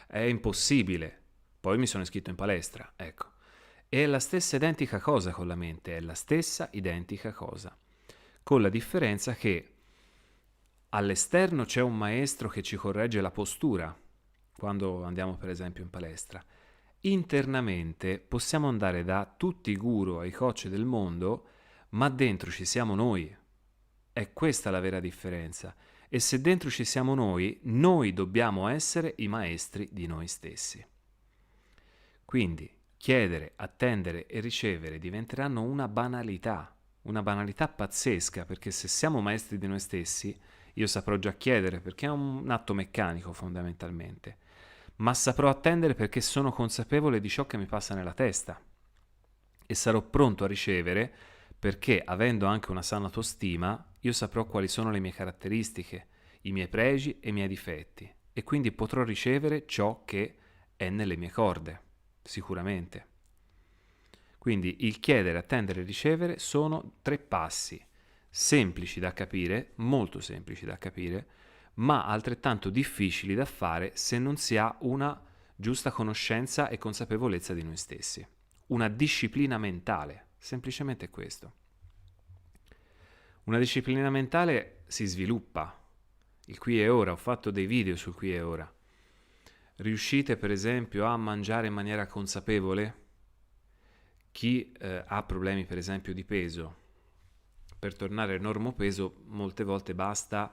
è impossibile. Poi mi sono iscritto in palestra, ecco. È la stessa identica cosa con la mente, è la stessa identica cosa, con la differenza che all'esterno c'è un maestro che ci corregge la postura, quando andiamo per esempio in palestra. Internamente possiamo andare da tutti i guru, ai coach del mondo, ma dentro ci siamo noi. È questa la vera differenza. E se dentro ci siamo noi dobbiamo essere i maestri di noi stessi. Quindi chiedere, attendere e ricevere diventeranno una banalità pazzesca, perché se siamo maestri di noi stessi, io saprò già chiedere perché è un atto meccanico fondamentalmente, ma saprò attendere perché sono consapevole di ciò che mi passa nella testa e sarò pronto a ricevere perché, avendo anche una sana autostima, io saprò quali sono le mie caratteristiche, i miei pregi e i miei difetti, e quindi potrò ricevere ciò che è nelle mie corde, sicuramente. Quindi il chiedere, attendere e ricevere sono 3 passi semplici da capire, molto semplici da capire, ma altrettanto difficili da fare se non si ha una giusta conoscenza e consapevolezza di noi stessi. Una disciplina mentale, semplicemente questo. Una disciplina mentale si sviluppa. Il qui e ora, ho fatto dei video sul qui e ora. Riuscite per esempio a mangiare in maniera consapevole? Chi ha problemi per esempio di peso, per tornare al normopeso molte volte basta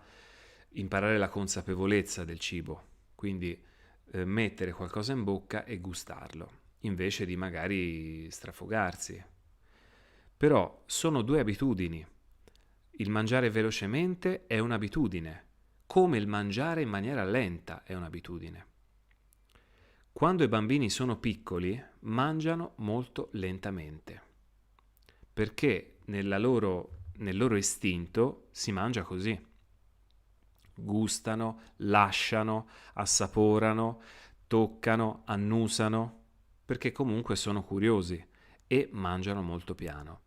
imparare la consapevolezza del cibo, quindi mettere qualcosa in bocca e gustarlo, invece di magari strafogarsi. Però sono 2 abitudini. Il mangiare velocemente è un'abitudine, come il mangiare in maniera lenta è un'abitudine. Quando i bambini sono piccoli, mangiano molto lentamente, perché nel loro istinto si mangia così. Gustano, lasciano, assaporano, toccano, annusano, perché comunque sono curiosi e mangiano molto piano.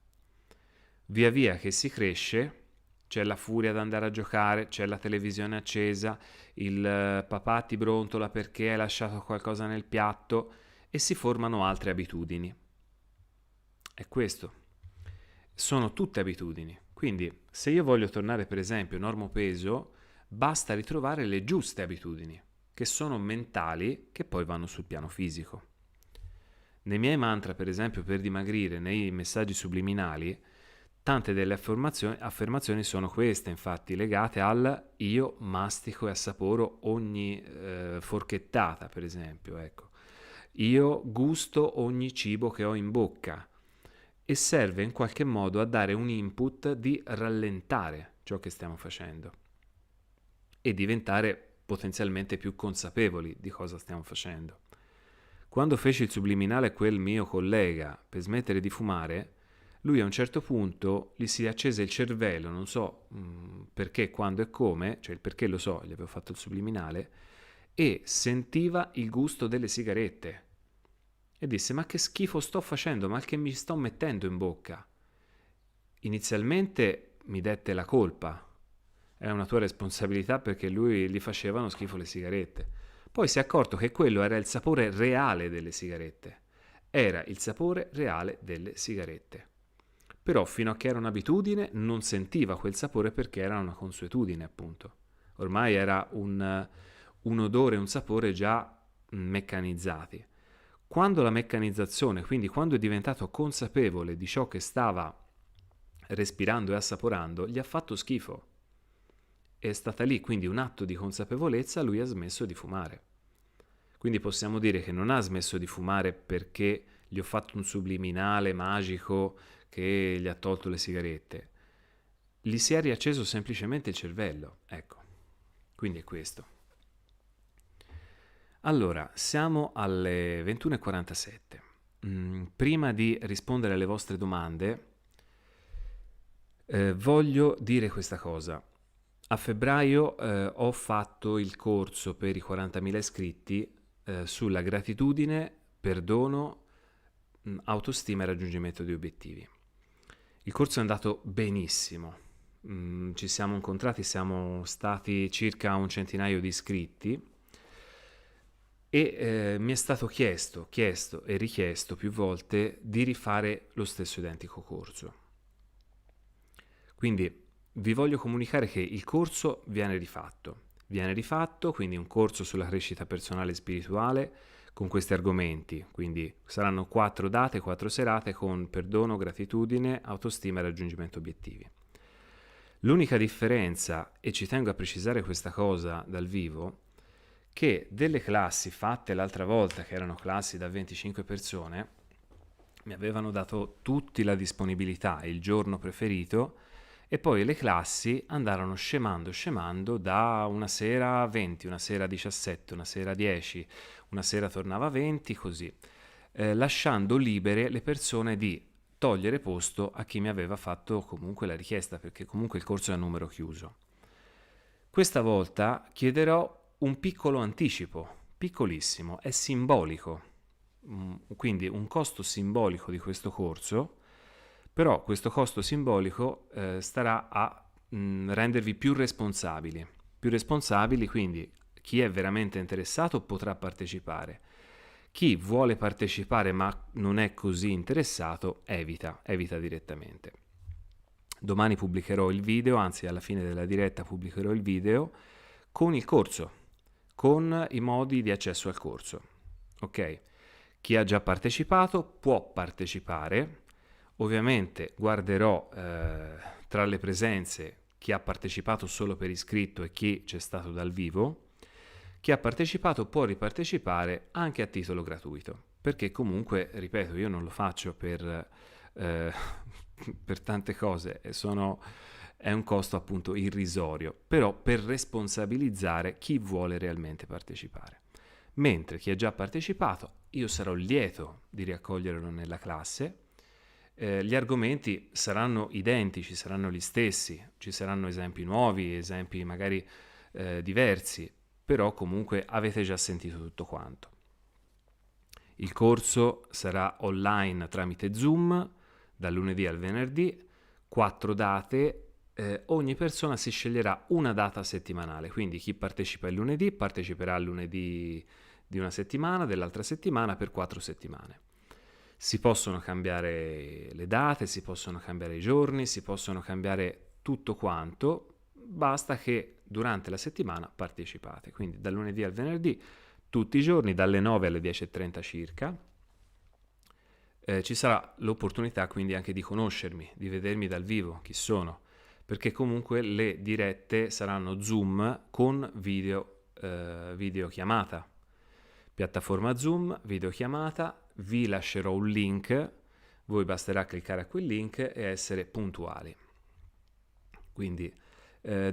Via via che si cresce, c'è la furia ad andare a giocare, c'è la televisione accesa, il papà ti brontola perché hai lasciato qualcosa nel piatto e si formano altre abitudini. È questo. Sono tutte abitudini. Quindi, se io voglio tornare, per esempio, normo peso, basta ritrovare le giuste abitudini, che sono mentali, che poi vanno sul piano fisico. Nei miei mantra, per esempio, per dimagrire, nei messaggi subliminali, tante delle affermazioni sono queste, infatti, legate al io mastico e assaporo ogni forchettata, per esempio, ecco. Io gusto ogni cibo che ho in bocca e serve in qualche modo a dare un input di rallentare ciò che stiamo facendo e diventare potenzialmente più consapevoli di cosa stiamo facendo. Quando feci il subliminale a quel mio collega per smettere di fumare, lui a un certo punto gli si accese il cervello, non so perché, quando e come, cioè il perché lo so, gli avevo fatto il subliminale, e sentiva il gusto delle sigarette. E disse, ma che schifo sto facendo, ma che mi sto mettendo in bocca? Inizialmente mi dette la colpa, è una tua responsabilità perché lui gli facevano schifo le sigarette. Poi si è accorto che quello era il sapore reale delle sigarette. Era il sapore reale delle sigarette. Però fino a che era un'abitudine non sentiva quel sapore perché era una consuetudine, appunto. Ormai era un odore e un sapore già meccanizzati. Quando la meccanizzazione, quindi quando è diventato consapevole di ciò che stava respirando e assaporando, gli ha fatto schifo. È stata lì quindi un atto di consapevolezza, lui ha smesso di fumare. Quindi possiamo dire che non ha smesso di fumare perché gli ho fatto un subliminale magico che gli ha tolto le sigarette. Gli si è riacceso semplicemente il cervello, ecco. Quindi è questo. Allora, siamo alle 21:47. Prima di rispondere alle vostre domande, voglio dire questa cosa. A febbraio ho fatto il corso per i 40.000 iscritti sulla gratitudine, perdono, autostima e raggiungimento di obiettivi. Il corso è andato benissimo. Ci siamo incontrati, siamo stati circa un centinaio di iscritti e mi è stato chiesto e richiesto più volte di rifare lo stesso identico corso. Quindi vi voglio comunicare che il corso viene rifatto, quindi un corso sulla crescita personale e spirituale con questi argomenti, quindi saranno 4 date, 4 serate con perdono, gratitudine, autostima e raggiungimento obiettivi. L'unica differenza, e ci tengo a precisare questa cosa dal vivo, che delle classi fatte l'altra volta, che erano classi da 25 persone, mi avevano dato tutti la disponibilità e il giorno preferito, e poi le classi andarono scemando da una sera a 20, una sera a 17, una sera a 10, una sera tornava a 20, così, lasciando libere le persone di togliere posto a chi mi aveva fatto comunque la richiesta, perché comunque il corso è a numero chiuso. Questa volta chiederò un piccolo anticipo, piccolissimo, è simbolico, quindi un costo simbolico di questo corso, però questo costo simbolico starà a rendervi più responsabili, quindi chi è veramente interessato potrà partecipare. Chi vuole partecipare ma non è così interessato, evita direttamente. Domani pubblicherò il video, anzi alla fine della diretta pubblicherò il video con il corso, con i modi di accesso al corso. Ok? Chi ha già partecipato può partecipare. Ovviamente guarderò tra le presenze chi ha partecipato solo per iscritto e chi c'è stato dal vivo. Chi ha partecipato può ripartecipare anche a titolo gratuito, perché comunque, ripeto, io non lo faccio per tante cose, è un costo appunto irrisorio, però per responsabilizzare chi vuole realmente partecipare. Mentre chi ha già partecipato, io sarò lieto di riaccoglierlo nella classe. Gli argomenti saranno identici, saranno gli stessi, ci saranno esempi nuovi, esempi magari diversi, però comunque avete già sentito tutto quanto. Il corso sarà online tramite Zoom dal lunedì al venerdì, 4 date, ogni persona si sceglierà una data settimanale, quindi chi partecipa il lunedì parteciperà il lunedì di una settimana, dell'altra settimana per 4 settimane. Si possono cambiare le date, si possono cambiare i giorni, si possono cambiare tutto quanto, basta che durante la settimana partecipate, quindi dal lunedì al venerdì, tutti i giorni, dalle 9 alle 10:30 circa. Ci sarà l'opportunità quindi anche di conoscermi, di vedermi dal vivo, chi sono, perché comunque le dirette saranno Zoom con videochiamata. Piattaforma Zoom, videochiamata, vi lascerò un link, voi basterà cliccare a quel link e essere puntuali. Quindi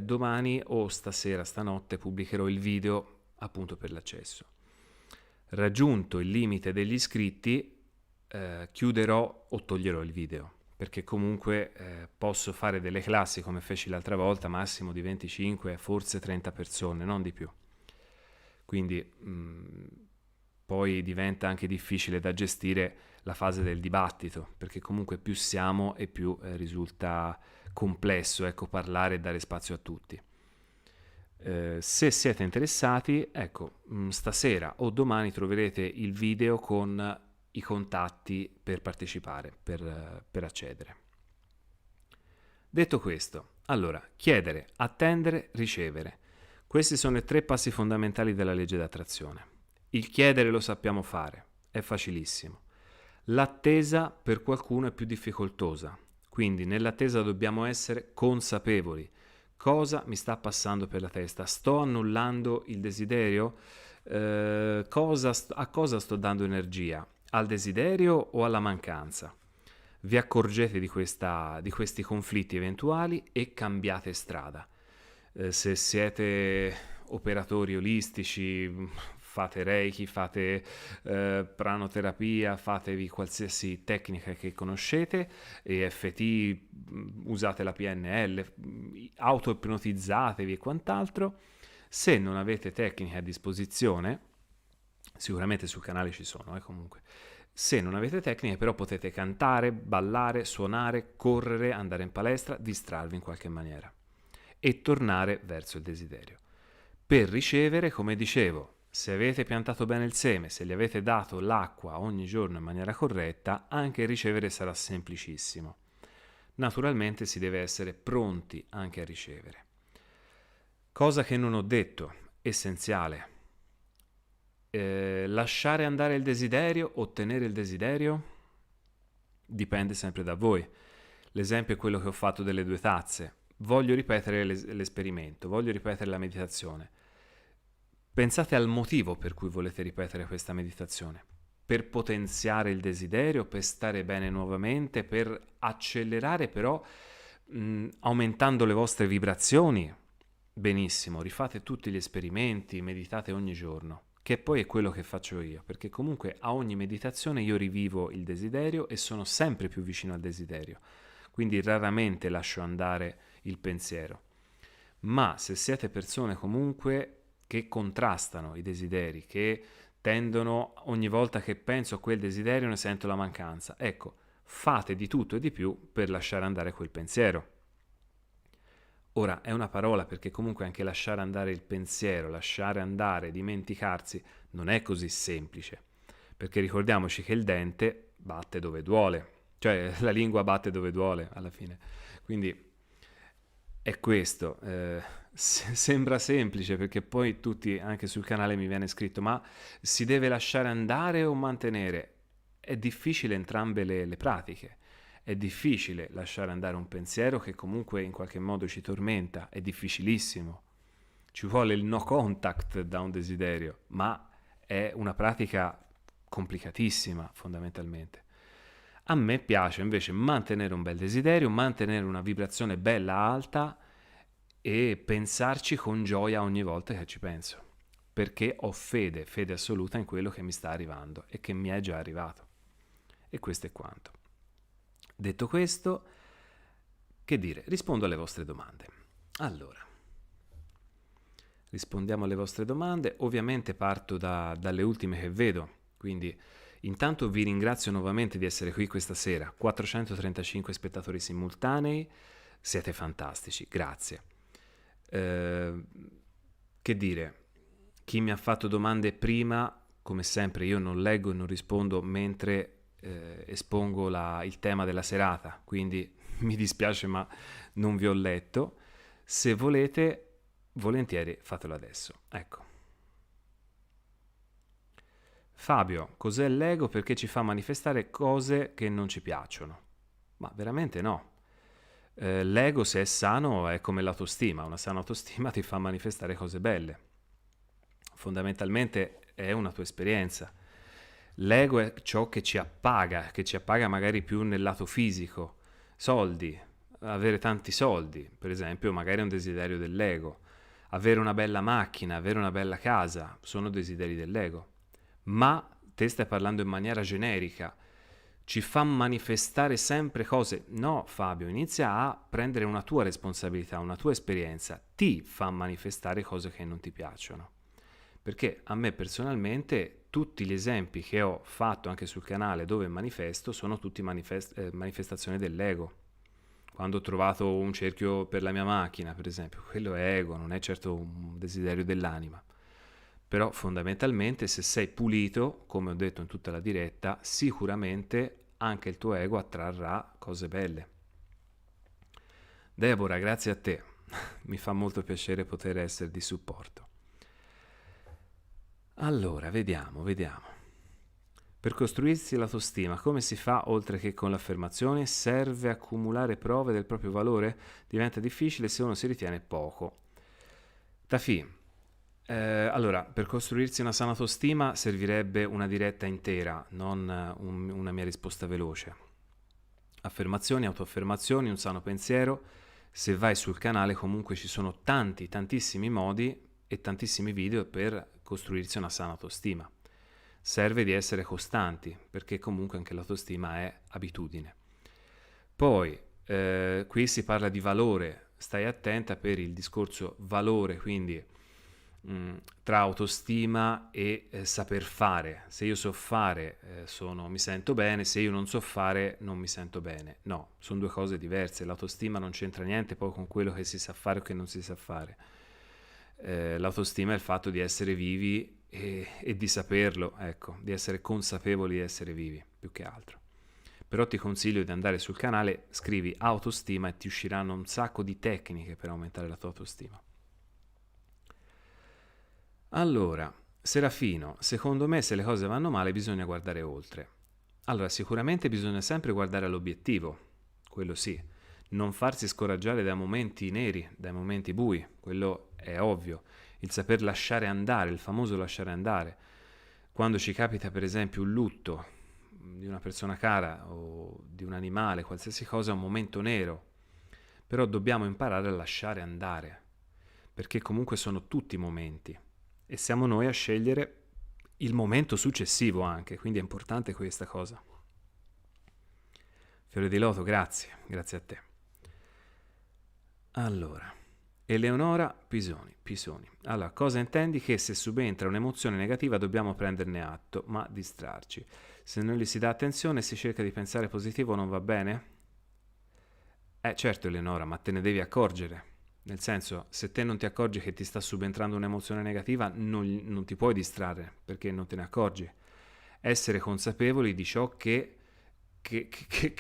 domani o stasera, stanotte, pubblicherò il video appunto per l'accesso. Raggiunto il limite degli iscritti, chiuderò o toglierò il video, perché comunque posso fare delle classi come feci l'altra volta, massimo di 25, forse 30 persone, non di più. Quindi poi diventa anche difficile da gestire la fase del dibattito, perché comunque più siamo e più risulta complesso, ecco, parlare e dare spazio a tutti. Se siete interessati, ecco, stasera o domani troverete il video con i contatti per partecipare, per accedere. Detto questo, allora, chiedere, attendere, ricevere. Questi sono i 3 passi fondamentali della legge d'attrazione. Il chiedere lo sappiamo fare, è facilissimo. L'attesa per qualcuno è più difficoltosa, quindi nell'attesa dobbiamo essere consapevoli. Cosa mi sta passando per la testa? Sto annullando il desiderio? A cosa sto dando energia? Al desiderio o alla mancanza? Vi accorgete di questi conflitti eventuali e cambiate strada. Se siete operatori olistici, fate Reiki, fate pranoterapia, fatevi qualsiasi tecnica che conoscete, EFT, usate la PNL, autoipnotizzatevi e quant'altro. Se non avete tecniche a disposizione, sicuramente sul canale ci sono, comunque. Se non avete tecniche, però potete cantare, ballare, suonare, correre, andare in palestra, distrarvi in qualche maniera e tornare verso il desiderio. Per ricevere, come dicevo, se avete piantato bene il seme, se gli avete dato l'acqua ogni giorno in maniera corretta, anche ricevere sarà semplicissimo. Naturalmente si deve essere pronti anche a ricevere. Cosa che non ho detto, essenziale. Lasciare andare il desiderio, ottenere il desiderio, dipende sempre da voi. L'esempio è quello che ho fatto delle 2 tazze. Voglio ripetere l'esperimento, voglio ripetere la meditazione. Pensate al motivo per cui volete ripetere questa meditazione. Per potenziare il desiderio, per stare bene nuovamente, per accelerare però aumentando le vostre vibrazioni. Benissimo, rifate tutti gli esperimenti, meditate ogni giorno, che poi è quello che faccio io, perché comunque a ogni meditazione io rivivo il desiderio e sono sempre più vicino al desiderio, quindi raramente lascio andare il pensiero. Ma se siete persone comunque che contrastano i desideri, che tendono ogni volta che penso a quel desiderio ne sento la mancanza, ecco, fate di tutto e di più per lasciare andare quel pensiero. Ora è una parola, perché comunque anche lasciare andare il pensiero, lasciare andare, dimenticarsi, non è così semplice, perché ricordiamoci che il dente batte dove duole, cioè la lingua batte dove duole alla fine, quindi è questo. Sembra semplice, perché poi tutti anche sul canale mi viene scritto: ma si deve lasciare andare o mantenere? È difficile entrambe le pratiche. È difficile lasciare andare un pensiero che comunque in qualche modo ci tormenta, è difficilissimo. Ci vuole il no contact da un desiderio, ma è una pratica complicatissima fondamentalmente. A me piace invece mantenere un bel desiderio, mantenere una vibrazione bella alta e pensarci con gioia ogni volta che ci penso, perché ho fede assoluta in quello che mi sta arrivando e che mi è già arrivato. E questo è quanto. Detto questo, che dire, rispondo alle vostre domande. Allora, rispondiamo alle vostre domande. Ovviamente parto dalle ultime che vedo, quindi intanto vi ringrazio nuovamente di essere qui questa sera. 435 spettatori simultanei, Siete fantastici, grazie. Che dire, chi mi ha fatto domande prima, come sempre io non leggo e non rispondo mentre espongo il tema della serata, quindi mi dispiace ma non vi ho letto. Se volete, volentieri fatelo adesso. Ecco. Fabio, cos'è l'ego? Perché ci fa manifestare cose che non ci piacciono? Ma veramente no. L'ego, se è sano, è come l'autostima. Una sana autostima ti fa manifestare cose belle. Fondamentalmente è una tua esperienza. L'ego è ciò che ci appaga magari più nel lato fisico. Soldi, avere tanti soldi, per esempio, magari è un desiderio dell'ego. Avere una bella macchina, avere una bella casa, sono desideri dell'ego. Ma te stai parlando in maniera generica, ci fa manifestare sempre cose. No, Fabio, inizia a prendere una tua responsabilità, una tua esperienza, ti fa manifestare cose che non ti piacciono. Perché a me personalmente tutti gli esempi che ho fatto anche sul canale dove manifesto sono tutti manifestazioni dell'ego. Quando ho trovato un cerchio per la mia macchina, per esempio, quello è ego, non è certo un desiderio dell'anima. Però fondamentalmente se sei pulito, come ho detto in tutta la diretta, sicuramente anche il tuo ego attrarrà cose belle. Deborah, grazie a te. Mi fa molto piacere poter essere di supporto. Allora, vediamo. Per costruirsi l'autostima, come si fa oltre che con l'affermazione? Serve accumulare prove del proprio valore? Diventa difficile se uno si ritiene poco. Tafi, allora, per costruirsi una sana autostima servirebbe una diretta intera, non una mia risposta veloce. Affermazioni, autoaffermazioni, un sano pensiero. Se vai sul canale comunque ci sono tantissimi modi e tantissimi video per costruirsi una sana autostima. Serve di essere costanti, perché comunque anche l'autostima è abitudine. Poi, qui si parla di valore, stai attenta per il discorso valore, quindi tra autostima e saper fare. Se io so fare, mi sento bene, se io non so fare, non mi sento bene. No, sono due cose diverse. L'autostima non c'entra niente poi con quello che si sa fare o che non si sa fare. L'autostima è il fatto di essere vivi e di saperlo, ecco, di essere consapevoli di essere vivi, più che altro. Però ti consiglio di andare sul canale, scrivi autostima e ti usciranno un sacco di tecniche per aumentare la tua autostima. Allora, Serafino, secondo me se le cose vanno male bisogna guardare oltre. Allora, sicuramente bisogna sempre guardare all'obiettivo, quello sì. Non farsi scoraggiare dai momenti neri, dai momenti bui, quello è ovvio. Il saper lasciare andare, il famoso lasciare andare. Quando ci capita per esempio un lutto di una persona cara o di un animale, qualsiasi cosa, è un momento nero. Però dobbiamo imparare a lasciare andare, perché comunque sono tutti momenti. E siamo noi a scegliere il momento successivo anche, quindi è importante questa cosa. Fiore di loto, grazie a te. Allora, Eleonora Pisoni. Allora, cosa intendi che se subentra un'emozione negativa dobbiamo prenderne atto, ma distrarci? Se non gli si dà attenzione e si cerca di pensare positivo non va bene? Certo Eleonora, ma te ne devi accorgere. Nel senso, se te non ti accorgi che ti sta subentrando un'emozione negativa, non ti puoi distrarre, perché non te ne accorgi. Essere consapevoli di ciò che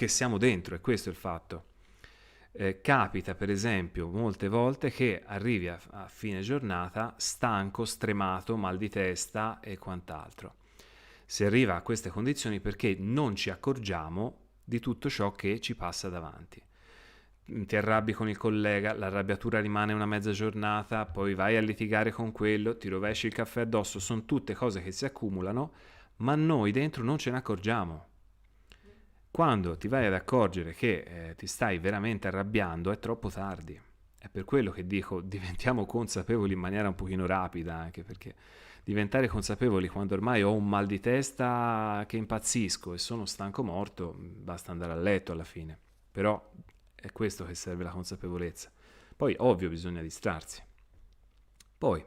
siamo dentro, e questo è il fatto. Capita, per esempio, molte volte che arrivi a fine giornata stanco, stremato, mal di testa e quant'altro. Si arriva a queste condizioni perché non ci accorgiamo di tutto ciò che ci passa davanti. Ti arrabbi con il collega, l'arrabbiatura rimane una mezza giornata, poi vai a litigare con quello, ti rovesci il caffè addosso, sono tutte cose che si accumulano, ma noi dentro non ce ne accorgiamo. Quando ti vai ad accorgere che ti stai veramente arrabbiando è troppo tardi. È per quello che dico diventiamo consapevoli in maniera un pochino rapida, anche perché diventare consapevoli quando ormai ho un mal di testa che impazzisco e sono stanco morto, basta andare a letto alla fine. Però è questo che serve la consapevolezza. Poi, ovvio, bisogna distrarsi. Poi,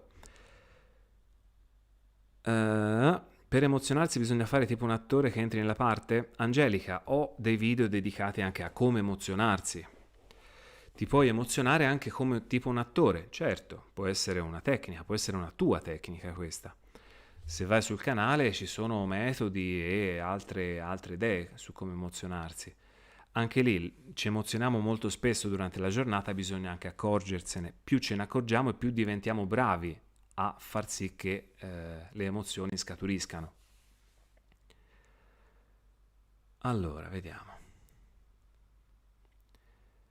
per emozionarsi bisogna fare tipo un attore che entri nella parte? Angelica, ho dei video dedicati anche a come emozionarsi. Ti puoi emozionare anche come tipo un attore, certo, può essere una tecnica, può essere una tua tecnica questa. Se vai sul canale ci sono metodi e altre idee su come emozionarsi. Anche lì ci emozioniamo molto spesso durante la giornata, bisogna anche accorgersene. Più ce ne accorgiamo e più diventiamo bravi a far sì che le emozioni scaturiscano. Allora, vediamo.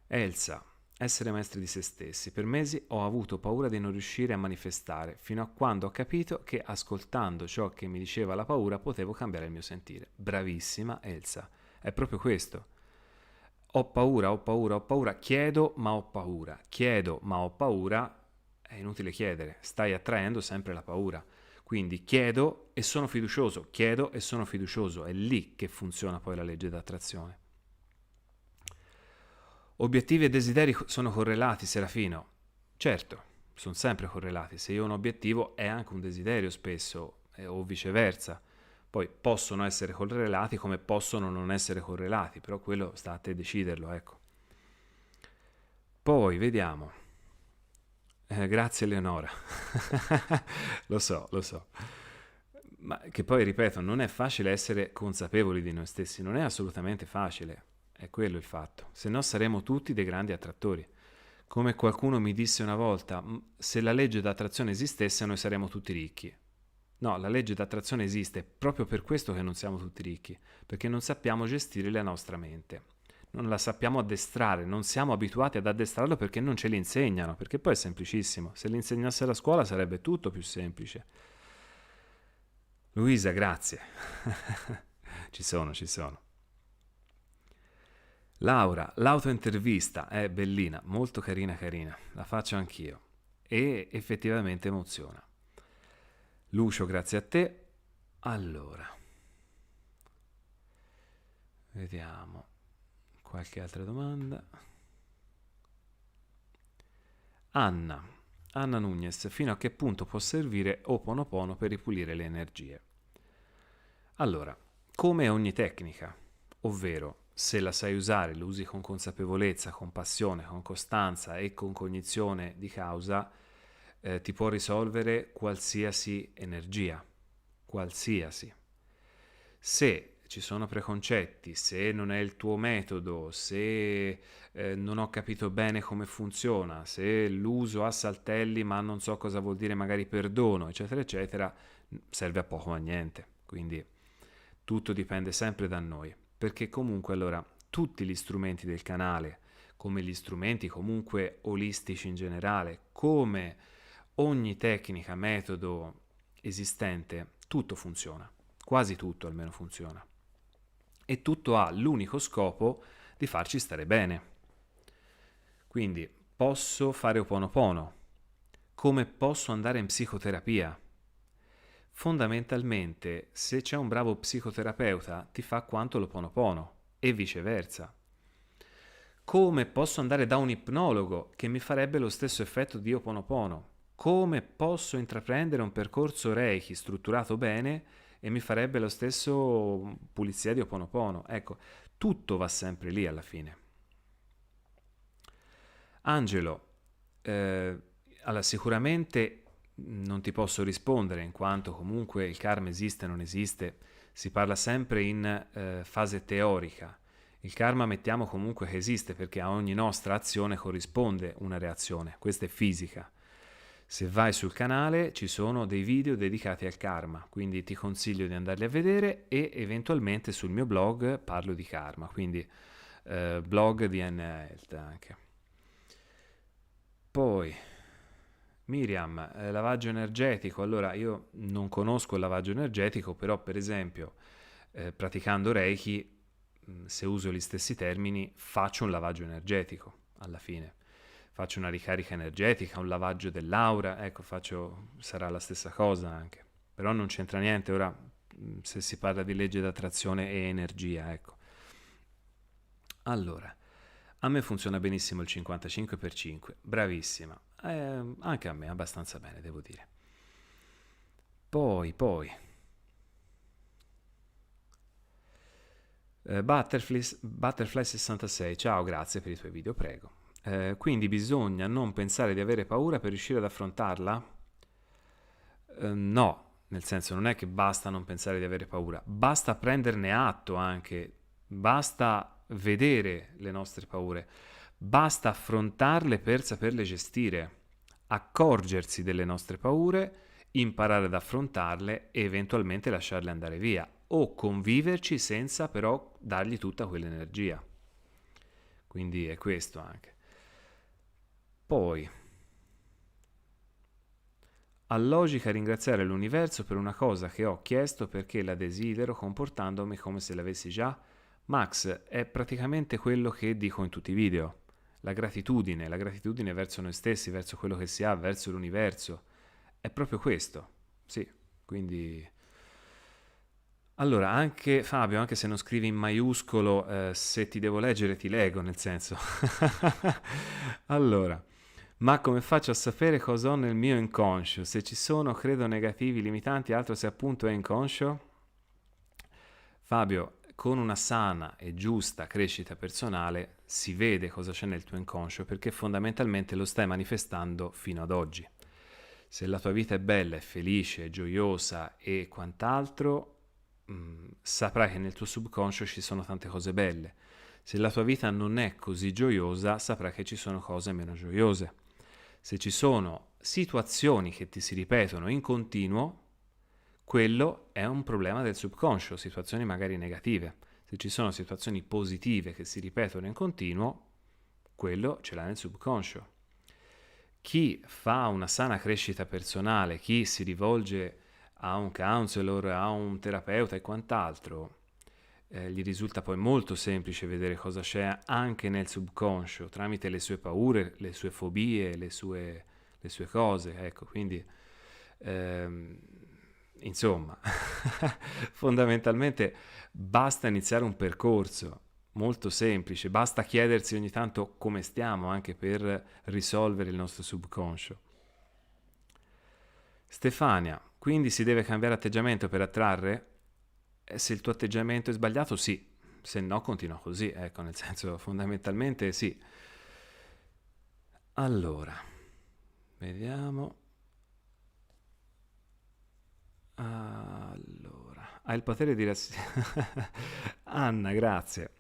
Elsa, essere maestri di se stessi. Per mesi ho avuto paura di non riuscire a manifestare, fino a quando ho capito che ascoltando ciò che mi diceva la paura potevo cambiare il mio sentire. Bravissima Elsa, è proprio questo. Ho paura, ho paura, ho paura, chiedo ma ho paura, chiedo ma ho paura, è inutile chiedere, stai attraendo sempre la paura. Quindi chiedo e sono fiducioso, chiedo e sono fiducioso, è lì che funziona poi la legge d'attrazione. Obiettivi e desideri sono correlati, Serafino? Certo, sono sempre correlati. Se io ho un obiettivo è anche un desiderio spesso, o viceversa. Poi possono essere correlati come possono non essere correlati, però quello sta a te deciderlo, ecco. Poi vediamo. Grazie Eleonora. Lo so, lo so. Ma che poi, ripeto, non è facile essere consapevoli di noi stessi, non è assolutamente facile. È quello il fatto. Se no saremo tutti dei grandi attrattori. Come qualcuno mi disse una volta, se la legge d'attrazione esistesse noi saremmo tutti ricchi. No, la legge d'attrazione esiste proprio per questo che non siamo tutti ricchi, perché non sappiamo gestire la nostra mente. Non la sappiamo addestrare, non siamo abituati ad addestrarlo perché non ce l'insegnano, perché poi è semplicissimo. Se l'insegnasse la scuola sarebbe tutto più semplice. Luisa, grazie. Ci sono, ci sono. Laura, l'autointervista è bellina, molto carina carina, la faccio anch'io e effettivamente emoziona. Lucio, grazie a te. Allora, vediamo qualche altra domanda. Anna Nunez, fino a che punto può servire Ho'oponopono per ripulire le energie? Allora, come ogni tecnica, ovvero se la sai usare, lo usi con consapevolezza, con passione, con costanza e con cognizione di causa, ti può risolvere qualsiasi energia, qualsiasi. Se ci sono preconcetti, se non è il tuo metodo, se non ho capito bene come funziona, se l'uso a saltelli ma non so cosa vuol dire magari perdono, eccetera, eccetera, serve a poco o a niente. Quindi tutto dipende sempre da noi, perché comunque allora tutti gli strumenti del canale, come gli strumenti comunque olistici in generale, come ogni tecnica, metodo esistente, tutto funziona, quasi tutto almeno funziona. E tutto ha l'unico scopo di farci stare bene. Quindi posso fare Ho'oponopono, come posso andare in psicoterapia. Fondamentalmente, se c'è un bravo psicoterapeuta, ti fa quanto l'Ho'oponopono e viceversa. Come posso andare da un ipnologo che mi farebbe lo stesso effetto di Ho'oponopono? Come posso intraprendere un percorso Reiki strutturato bene e mi farebbe lo stesso pulizia di Ho'oponopono? Ecco, tutto va sempre lì alla fine. Angelo, allora sicuramente non ti posso rispondere in quanto comunque il karma esiste o non esiste, si parla sempre in fase teorica. Il karma mettiamo comunque che esiste perché a ogni nostra azione corrisponde una reazione, questa è fisica. Se vai sul canale ci sono dei video dedicati al karma, quindi ti consiglio di andarli a vedere e eventualmente sul mio blog parlo di karma, quindi blog di Health anche. Poi Miriam, lavaggio energetico. Allora, io non conosco il lavaggio energetico, però per esempio, praticando Reiki, se uso gli stessi termini, faccio un lavaggio energetico alla fine. Faccio una ricarica energetica, un lavaggio dell'aura, ecco, sarà la stessa cosa anche. Però non c'entra niente ora se si parla di legge d'attrazione e energia, ecco. Allora, a me funziona benissimo il 55x5, bravissima. Anche a me abbastanza bene, devo dire. Poi, Butterfly 66, ciao, grazie per i tuoi video, prego. Quindi bisogna non pensare di avere paura per riuscire ad affrontarla? No, nel senso non è che basta non pensare di avere paura, basta prenderne atto anche, basta vedere le nostre paure, basta affrontarle per saperle gestire, accorgersi delle nostre paure, imparare ad affrontarle e eventualmente lasciarle andare via o conviverci senza però dargli tutta quell'energia. Quindi è questo anche. Poi, ha logica ringraziare l'universo per una cosa che ho chiesto perché la desidero comportandomi come se l'avessi già? Max, è praticamente quello che dico in tutti i video. La gratitudine verso noi stessi, verso quello che si ha, verso l'universo. È proprio questo. Sì, quindi... Allora, anche Fabio, anche se non scrivi in maiuscolo, se ti devo leggere ti leggo, nel senso. Allora, ma come faccio a sapere cosa ho nel mio inconscio? Se ci sono, credo, negativi, limitanti, altro se appunto è inconscio? Fabio, con una sana e giusta crescita personale si vede cosa c'è nel tuo inconscio perché fondamentalmente lo stai manifestando fino ad oggi. Se la tua vita è bella, è felice, è gioiosa e quant'altro, saprai che nel tuo subconscio ci sono tante cose belle. Se la tua vita non è così gioiosa, saprai che ci sono cose meno gioiose. Se ci sono situazioni che ti si ripetono in continuo, quello è un problema del subconscio, situazioni magari negative. Se ci sono situazioni positive che si ripetono in continuo, quello ce l'ha nel subconscio. Chi fa una sana crescita personale, chi si rivolge a un counselor, a un terapeuta e quant'altro, gli risulta poi molto semplice vedere cosa c'è anche nel subconscio, tramite le sue paure, le sue fobie, le sue cose. Ecco, quindi, ehm, insomma, fondamentalmente basta iniziare un percorso molto semplice, basta chiedersi ogni tanto come stiamo anche per risolvere il nostro subconscio. Stefania, quindi si deve cambiare atteggiamento per attrarre? Se il tuo atteggiamento è sbagliato, sì, se no continua così, ecco, nel senso fondamentalmente sì. Allora, vediamo. Allora, hai il potere di Anna, grazie.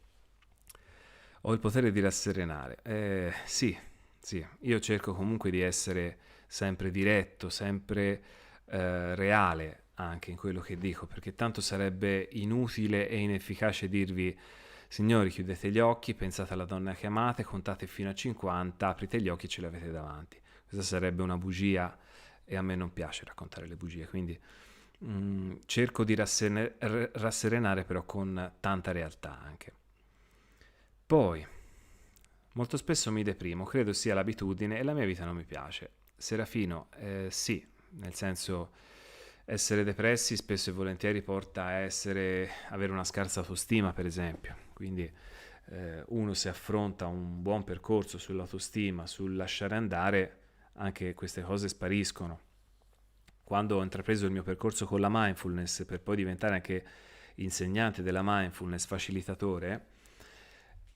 Ho il potere di rasserenare. Sì, sì, io cerco comunque di essere sempre diretto, sempre reale anche in quello che dico, perché tanto sarebbe inutile e inefficace dirvi, signori, chiudete gli occhi, pensate alla donna che amate, contate fino a 50, aprite gli occhi e ce l'avete davanti. Questa sarebbe una bugia e a me non piace raccontare le bugie, quindi cerco di rasserenare però con tanta realtà anche. Poi, molto spesso mi deprimo, credo sia l'abitudine e la mia vita non mi piace. Serafino, sì, nel senso essere depressi spesso e volentieri porta a avere una scarsa autostima, per esempio. Quindi uno se affronta un buon percorso sull'autostima, sul lasciare andare, anche queste cose spariscono. Quando ho intrapreso il mio percorso con la mindfulness per poi diventare anche insegnante della mindfulness, facilitatore,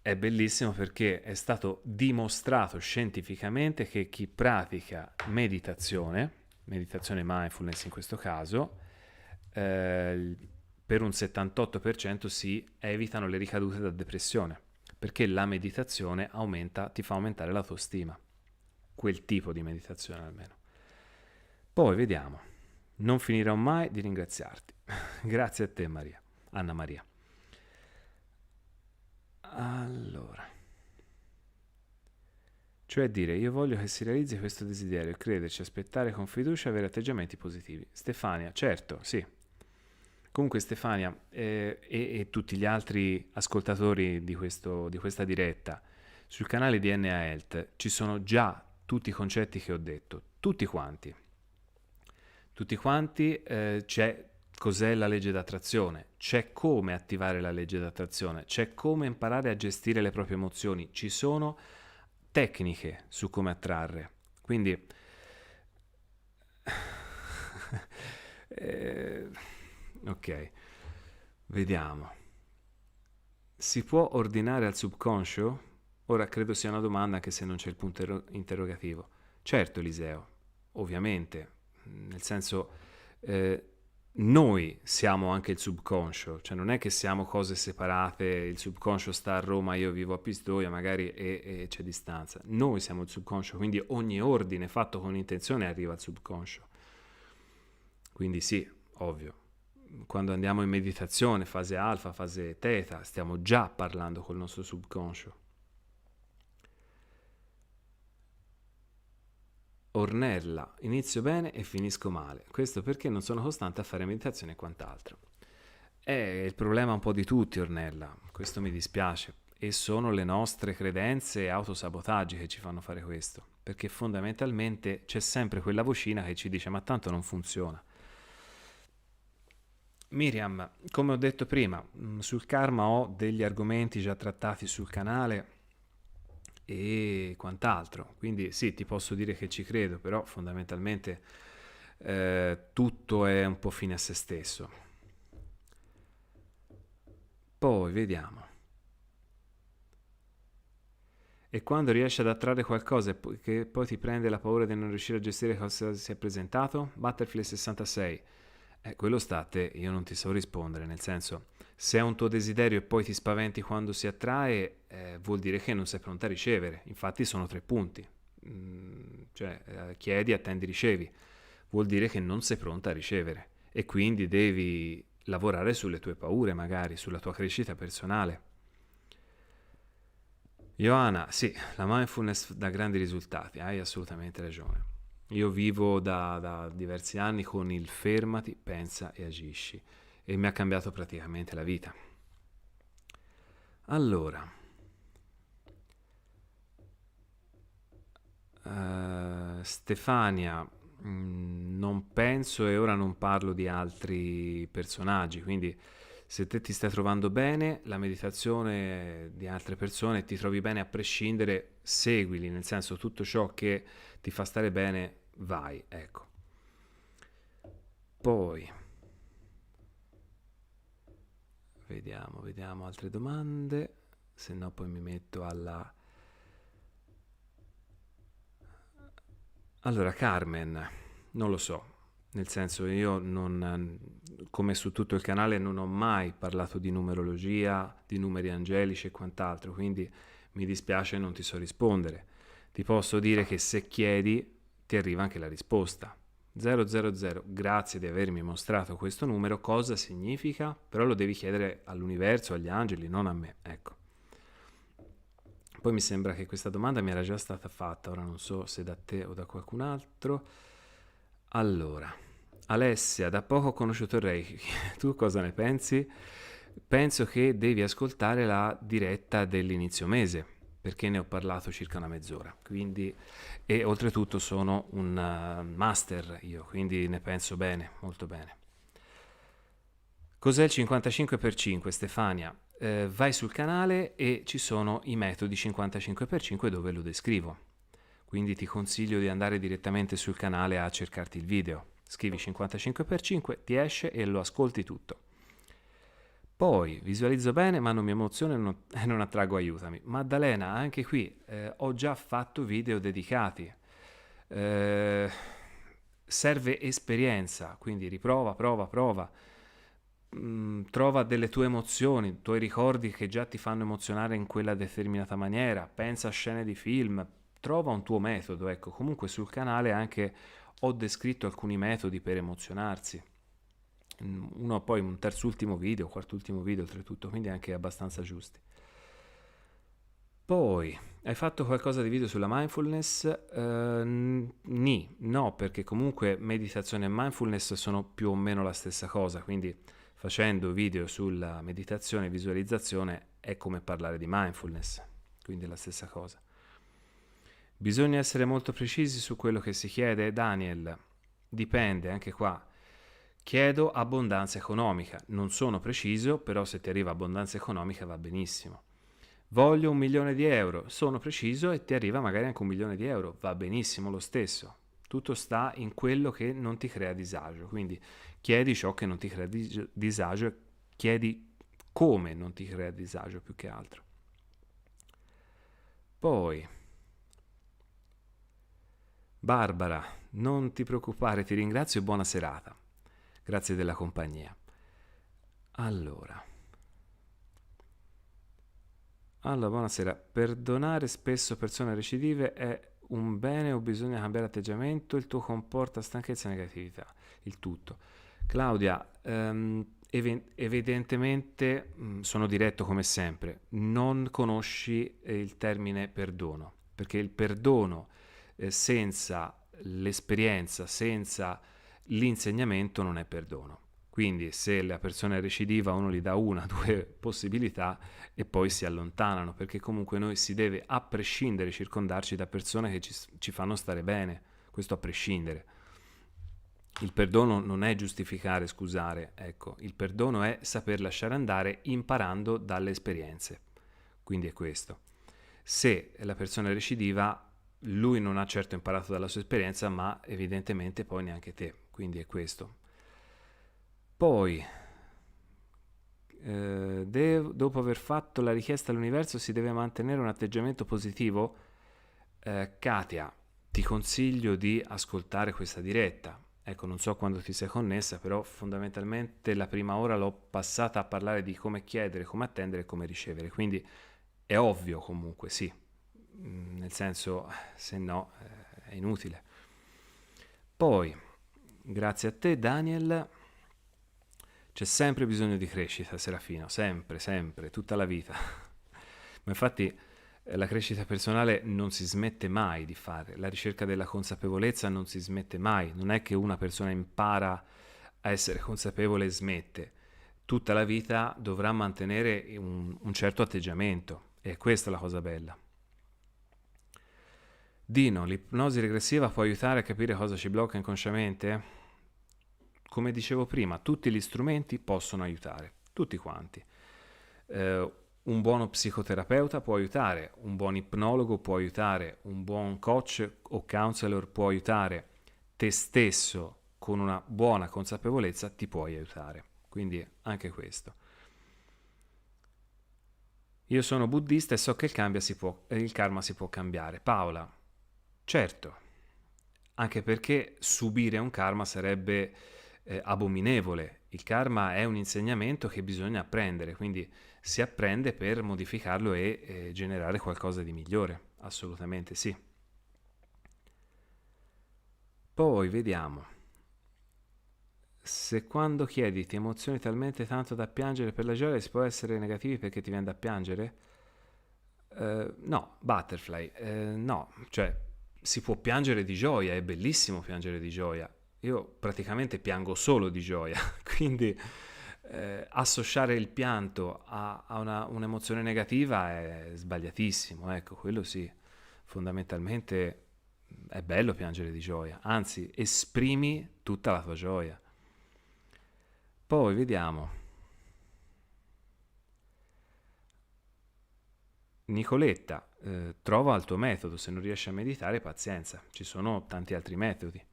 è bellissimo perché è stato dimostrato scientificamente che chi pratica meditazione mindfulness in questo caso, per un 78% si evitano le ricadute da depressione, perché la meditazione ti fa aumentare l'autostima, quel tipo di meditazione almeno. Poi vediamo, non finirò mai di ringraziarti. Grazie a te Maria, Anna Maria. Allora, cioè dire io voglio che si realizzi questo desiderio, crederci, aspettare con fiducia e avere atteggiamenti positivi. Stefania, certo, sì. Comunque Stefania e tutti gli altri ascoltatori di questa diretta, sul canale di NA Health ci sono già tutti i concetti che ho detto, tutti quanti. Tutti quanti c'è cos'è la legge d'attrazione, c'è come attivare la legge d'attrazione, c'è come imparare a gestire le proprie emozioni, ci sono tecniche su come attrarre. Quindi ok, vediamo. Si può ordinare al subconscio? Ora credo sia una domanda anche se non c'è il punto interrogativo. Certo, Eliseo, ovviamente, nel senso, eh, noi siamo anche il subconscio, cioè non è che siamo cose separate, il subconscio sta a Roma, io vivo a Pistoia magari e c'è distanza. Noi siamo il subconscio, quindi ogni ordine fatto con intenzione arriva al subconscio. Quindi sì, ovvio. Quando andiamo in meditazione, fase alfa, fase teta, stiamo già parlando col nostro subconscio. Ornella, inizio bene e finisco male. Questo perché non sono costante a fare meditazione e quant'altro. È il problema un po' di tutti, Ornella. Questo mi dispiace. E sono le nostre credenze e autosabotaggi che ci fanno fare questo. Perché fondamentalmente c'è sempre quella vocina che ci dice ma tanto non funziona. Miriam, come ho detto prima, sul karma ho degli argomenti già trattati sul canale e quant'altro. Quindi sì, ti posso dire che ci credo, però fondamentalmente tutto è un po' fine a se stesso. Poi vediamo. E quando riesci ad attrarre qualcosa che poi ti prende la paura di non riuscire a gestire cosa si è presentato? Butterfly 66. Quello sta a te, io non ti so rispondere, nel senso, se è un tuo desiderio e poi ti spaventi quando si attrae, vuol dire che non sei pronta a ricevere. Infatti sono 3 punti. Chiedi, attendi, ricevi. Vuol dire che non sei pronta a ricevere e quindi devi lavorare sulle tue paure, magari, sulla tua crescita personale. Ioana, sì, la mindfulness dà grandi risultati, hai assolutamente ragione. Io vivo da diversi anni con il fermati, pensa e agisci e mi ha cambiato praticamente la vita. Allora, Stefania, non penso e ora non parlo di altri personaggi, quindi se te ti stai trovando bene, la meditazione di altre persone ti trovi bene a prescindere, seguili, nel senso tutto ciò che ti fa stare bene, vai, ecco. Poi, vediamo altre domande, se no poi mi metto alla... Allora, Carmen, non lo so, nel senso io non, come su tutto il canale, non ho mai parlato di numerologia, di numeri angelici e quant'altro, quindi mi dispiace, non ti so rispondere. Ti posso dire che se chiedi ti arriva anche la risposta. 000, grazie di avermi mostrato questo numero, cosa significa? Però lo devi chiedere all'universo, agli angeli, non a me, ecco. Poi mi sembra che questa domanda mi era già stata fatta, ora non so se da te o da qualcun altro. Allora, Alessia, da poco ho conosciuto il Reiki, tu cosa ne pensi? Penso che devi ascoltare la diretta dell'inizio mese, perché ne ho parlato circa una mezz'ora, quindi, e oltretutto sono un master io, quindi ne penso bene, molto bene. Cos'è il 55x5, Stefania? Vai sul canale e ci sono i metodi 55x5 dove lo descrivo. Quindi ti consiglio di andare direttamente sul canale a cercarti il video. Scrivi 55x5, ti esce e lo ascolti tutto. Poi visualizzo bene ma non mi emoziono e non attraggo aiutami. Maddalena, anche qui ho già fatto video dedicati. Serve esperienza, quindi riprova, prova. Trova delle tue emozioni, tuoi ricordi che già ti fanno emozionare in quella determinata maniera, pensa a scene di film, trova un tuo metodo, ecco, comunque sul canale anche ho descritto alcuni metodi per emozionarsi. Uno poi un terzultimo video, quartultimo video oltretutto, quindi anche abbastanza giusti. Poi, hai fatto qualcosa di video sulla mindfulness? No, perché comunque meditazione e mindfulness sono più o meno la stessa cosa, quindi facendo video sulla meditazione e visualizzazione è come parlare di mindfulness, quindi è la stessa cosa. Bisogna essere molto precisi su quello che si chiede, Daniel. Dipende, anche qua. Chiedo abbondanza economica. Non sono preciso, però se ti arriva abbondanza economica va benissimo. Voglio 1 milione di euro. Sono preciso e ti arriva magari anche 1 milione di euro. Va benissimo lo stesso. Tutto sta in quello che non ti crea disagio. Quindi chiedi ciò che non ti crea disagio e chiedi come non ti crea disagio più che altro. Poi, Barbara, non ti preoccupare, ti ringrazio e buona serata. Grazie della compagnia. Allora, buonasera. Perdonare spesso persone recidive è un bene o bisogna cambiare atteggiamento? Il tuo comporta stanchezza e negatività, il tutto. Claudia, evidentemente sono diretto come sempre, non conosci il termine perdono, perché il perdono senza l'esperienza, senza l'insegnamento non è perdono. Quindi se la persona è recidiva uno gli dà una, due possibilità e poi si allontanano, perché comunque noi si deve a prescindere circondarci da persone che ci fanno stare bene, questo a prescindere. Il perdono non è giustificare, scusare, ecco, il perdono è saper lasciare andare imparando dalle esperienze. Quindi è questo. Se la persona è recidiva, lui non ha certo imparato dalla sua esperienza, ma evidentemente poi neanche te. Quindi è questo. Poi, dopo aver fatto la richiesta all'universo, si deve mantenere un atteggiamento positivo? Katia, ti consiglio di ascoltare questa diretta. Ecco, non so quando ti sei connessa, però fondamentalmente la prima ora l'ho passata a parlare di come chiedere, come attendere e come ricevere. Quindi è ovvio comunque, sì. Nel senso, se no, è inutile. Poi, grazie a te, Daniel. C'è sempre bisogno di crescita, Serafino, sempre, sempre, tutta la vita. Ma infatti la crescita personale non si smette mai di fare, la ricerca della consapevolezza non si smette mai, non è che una persona impara a essere consapevole e smette. Tutta la vita dovrà mantenere un certo atteggiamento e questa è la cosa bella. Dino, l'ipnosi regressiva può aiutare a capire cosa ci blocca inconsciamente? Come dicevo prima, tutti gli strumenti possono aiutare, tutti quanti. Un buono psicoterapeuta può aiutare, un buon ipnologo può aiutare, un buon coach o counselor può aiutare, te stesso con una buona consapevolezza ti puoi aiutare. Quindi anche questo. Io sono buddista e so che il karma si può cambiare. Paola, certo, anche perché subire un karma sarebbe abominevole. Il karma è un insegnamento che bisogna apprendere, quindi si apprende per modificarlo e generare qualcosa di migliore, assolutamente sì. Poi vediamo. Se quando chiedi ti emozioni talmente tanto da piangere per la gioia si può essere negativi perché ti viene da piangere? No, Butterfly, no, cioè si può piangere di gioia, è bellissimo piangere di gioia. Io praticamente piango solo di gioia, quindi associare il pianto a un'emozione negativa è sbagliatissimo, ecco, quello sì, fondamentalmente è bello piangere di gioia, anzi esprimi tutta la tua gioia. Poi vediamo. Nicoletta, trova il tuo metodo, se non riesci a meditare, pazienza, ci sono tanti altri metodi.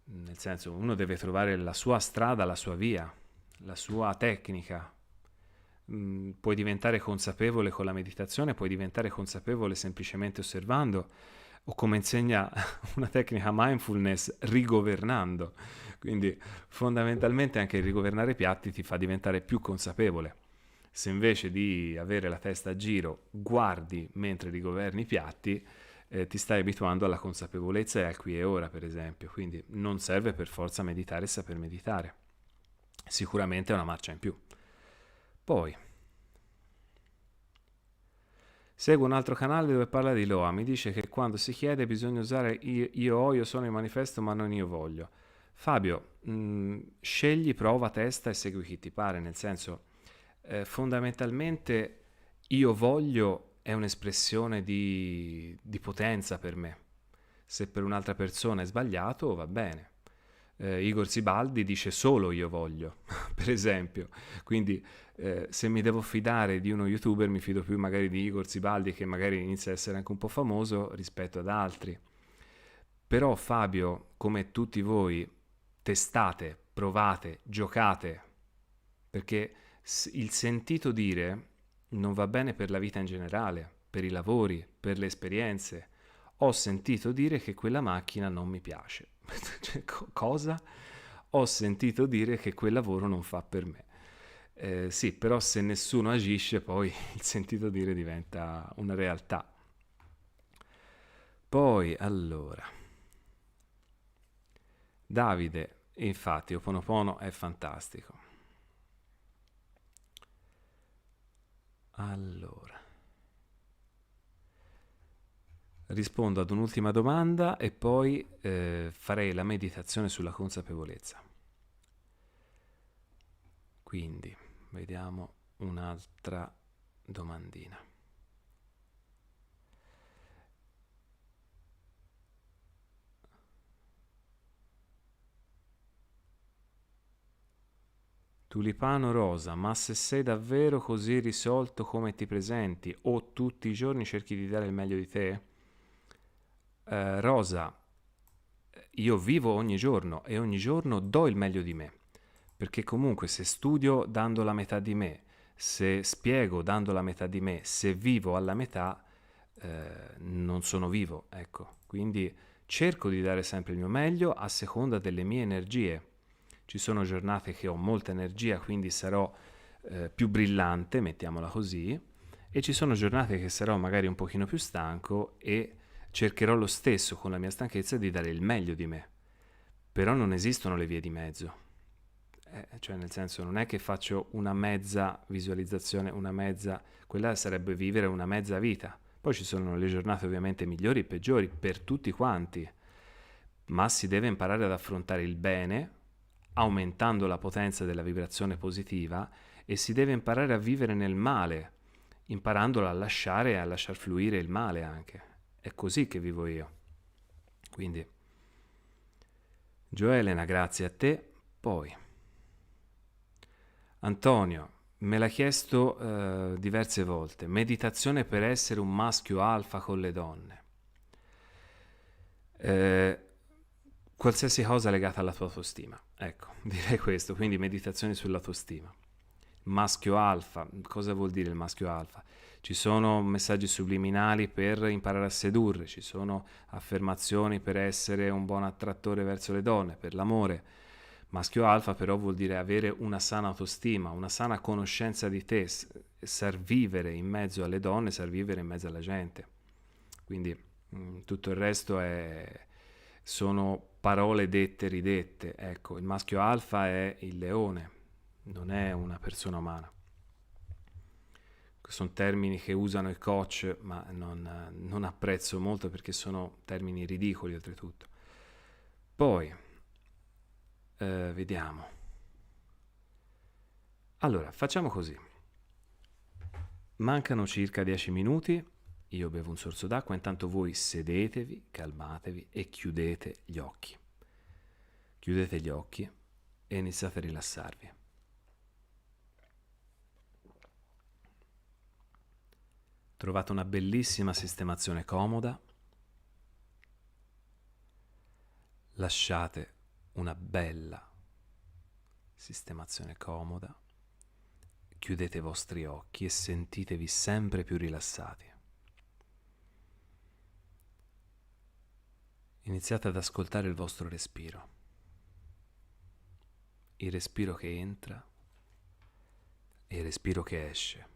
Nel senso, uno deve trovare la sua strada, la sua via, la sua tecnica. Puoi diventare consapevole con la meditazione, puoi diventare consapevole semplicemente osservando, o come insegna una tecnica mindfulness, rigovernando. Quindi fondamentalmente anche il rigovernare i piatti ti fa diventare più consapevole. Se invece di avere la testa a giro guardi mentre rigoverni i piatti, ti stai abituando alla consapevolezza e al qui e ora, per esempio. Quindi non serve per forza meditare e saper meditare. Sicuramente è una marcia in più. Poi, seguo un altro canale dove parla di Loa. Mi dice che quando si chiede bisogna usare io ho, io sono in manifesto, ma non io voglio. Fabio, scegli, prova, testa e segui chi ti pare. Nel senso, fondamentalmente io voglio è un'espressione di potenza per me. Se per un'altra persona è sbagliato, va bene. Igor Sibaldi dice solo io voglio, per esempio. Quindi se mi devo fidare di uno youtuber mi fido più magari di Igor Sibaldi che magari inizia a essere anche un po' famoso rispetto ad altri. Però Fabio, come tutti voi, testate, provate, giocate, perché il sentito dire non va bene per la vita in generale, per i lavori, per le esperienze, ho sentito dire che quella macchina non mi piace. Cioè, cosa? Ho sentito dire che quel lavoro non fa per me. Sì, però se nessuno agisce, poi il sentito dire diventa una realtà. Poi, allora, Davide, infatti, Oponopono è fantastico. Allora, rispondo ad un'ultima domanda e poi farei la meditazione sulla consapevolezza. Quindi, vediamo un'altra domandina. Tulipano rosa, ma se sei davvero così risolto come ti presenti o tutti i giorni cerchi di dare il meglio di te? Rosa, io vivo ogni giorno e ogni giorno do il meglio di me, perché comunque se studio dando la metà di me, se spiego dando la metà di me, se vivo alla metà, non sono vivo, ecco. Quindi cerco di dare sempre il mio meglio a seconda delle mie energie. Ci sono giornate che ho molta energia, quindi sarò più brillante, mettiamola così, e ci sono giornate che sarò magari un pochino più stanco e cercherò lo stesso con la mia stanchezza di dare il meglio di me. Però non esistono le vie di mezzo. Cioè nel senso non è che faccio una mezza visualizzazione, una mezza, quella sarebbe vivere una mezza vita. Poi ci sono le giornate ovviamente migliori e peggiori per tutti quanti, ma si deve imparare ad affrontare il bene aumentando la potenza della vibrazione positiva e si deve imparare a vivere nel male, imparandolo a lasciare e a lasciar fluire il male anche. È così che vivo io. Quindi, Gioelena, grazie a te. Poi, Antonio, me l'ha chiesto diverse volte, meditazione per essere un maschio alfa con le donne. Qualsiasi cosa legata alla tua autostima. Ecco, direi questo, quindi meditazioni sull'autostima. Maschio alfa, cosa vuol dire il maschio alfa? Ci sono messaggi subliminali per imparare a sedurre, ci sono affermazioni per essere un buon attrattore verso le donne, per l'amore. Maschio alfa però vuol dire avere una sana autostima, una sana conoscenza di te, sar vivere in mezzo alle donne, sar vivere in mezzo alla gente. Quindi tutto il resto sono parole dette, ridette. Ecco, il maschio alfa è il leone, non è una persona umana. Sono termini che usano i coach, ma non apprezzo molto perché sono termini ridicoli oltretutto. Poi, vediamo. Allora, facciamo così. Mancano circa 10 minuti, io bevo un sorso d'acqua, intanto voi sedetevi, calmatevi e chiudete gli occhi. Chiudete gli occhi e iniziate a rilassarvi. Trovate una bellissima sistemazione comoda. Lasciate una bella sistemazione comoda. Chiudete i vostri occhi e sentitevi sempre più rilassati. Iniziate ad ascoltare il vostro respiro. Il respiro che entra e il respiro che esce.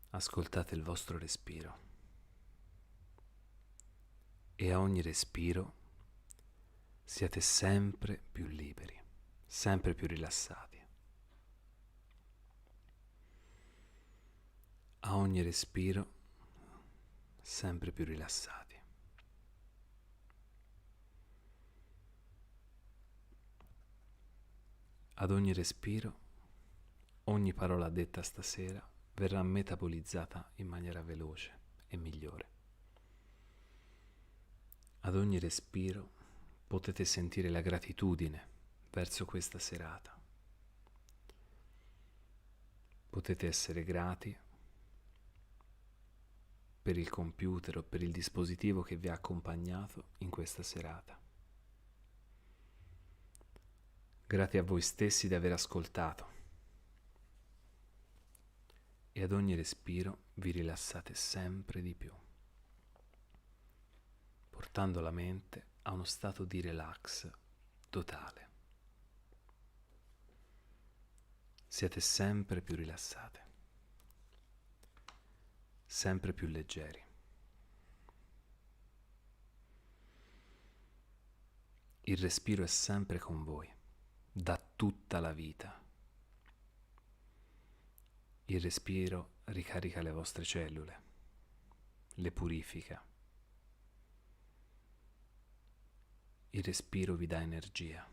Ascoltate il vostro respiro e a ogni respiro siete sempre più liberi, sempre più rilassati. A ogni respiro sempre più rilassati. Ad ogni respiro, ogni parola detta stasera verrà metabolizzata in maniera veloce e migliore. Ad ogni respiro potete sentire la gratitudine verso questa serata. Potete essere grati per il computer o per il dispositivo che vi ha accompagnato in questa serata. Grati a voi stessi di aver ascoltato. e ad ogni respiro vi rilassate sempre di più, portando la mente a uno stato di relax totale. Siete sempre più rilassate, sempre più leggeri. Il respiro è sempre con voi, da tutta la vita. Il respiro ricarica le vostre cellule, le purifica. Il respiro vi dà energia.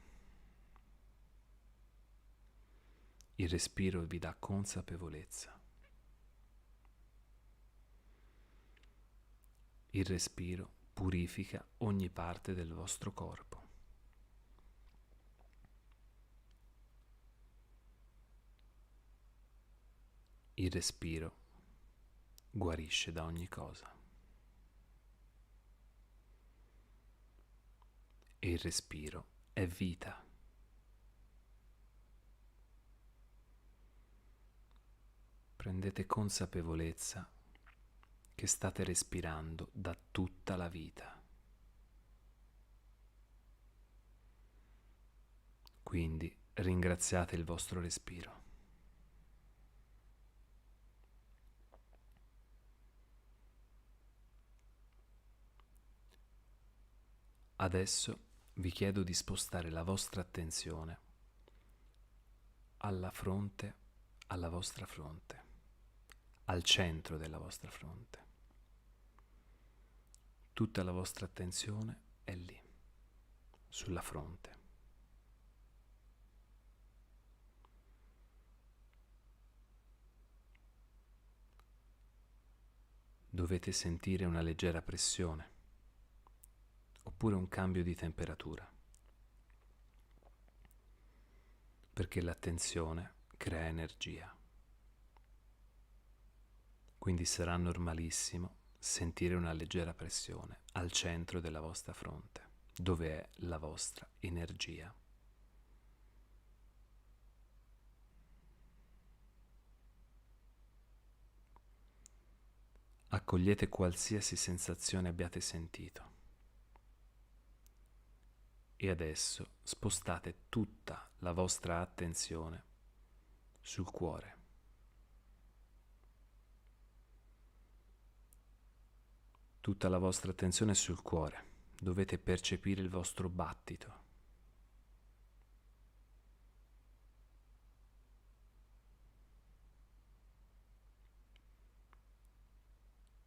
Il respiro vi dà consapevolezza. Il respiro purifica ogni parte del vostro corpo. Il respiro guarisce da ogni cosa. E il respiro è vita. Prendete consapevolezza che state respirando da tutta la vita. Quindi ringraziate il vostro respiro. Adesso vi chiedo di spostare la vostra attenzione alla fronte, alla vostra fronte, al centro della vostra fronte. Tutta la vostra attenzione è lì, sulla fronte. Dovete sentire una leggera pressione oppure un cambio di temperatura, perché l'attenzione crea energia. Quindi sarà normalissimo sentire una leggera pressione al centro della vostra fronte, dove è la vostra energia. Accogliete qualsiasi sensazione abbiate sentito e adesso spostate tutta la vostra attenzione sul cuore. Tutta la vostra attenzione sul cuore. Dovete percepire il vostro battito.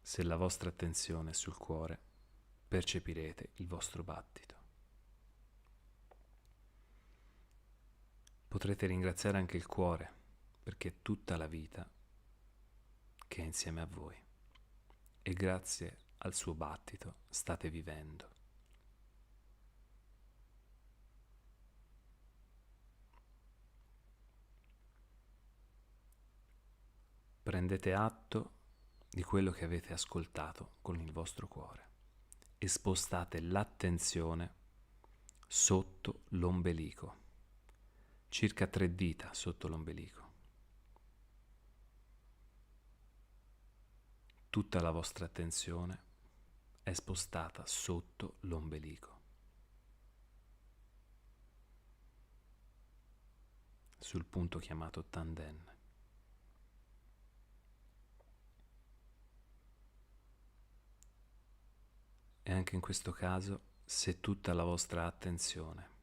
Se la vostra attenzione è sul cuore, percepirete il vostro battito. Potrete ringraziare anche il cuore, perché è tutta la vita che è insieme a voi e grazie al suo battito state vivendo. Prendete atto di quello che avete ascoltato con il vostro cuore e spostate l'attenzione sotto l'ombelico, circa 3 dita sotto l'ombelico. Tutta la vostra attenzione è spostata sotto l'ombelico, sul punto chiamato Tanden. E anche in questo caso, se tutta la vostra attenzione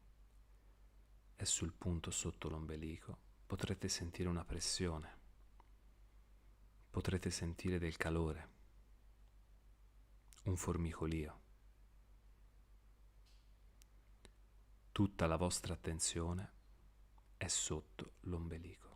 è sul punto sotto l'ombelico, potrete sentire una pressione, potrete sentire del calore, un formicolio. Tutta la vostra attenzione è sotto l'ombelico.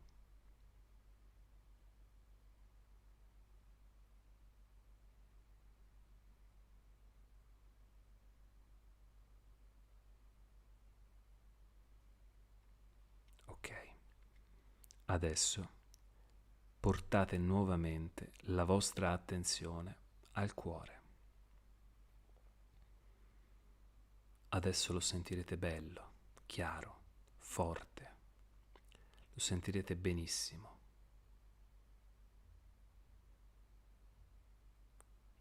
Ok, adesso portate nuovamente la vostra attenzione al cuore. Adesso lo sentirete bello, chiaro, forte. Lo sentirete benissimo.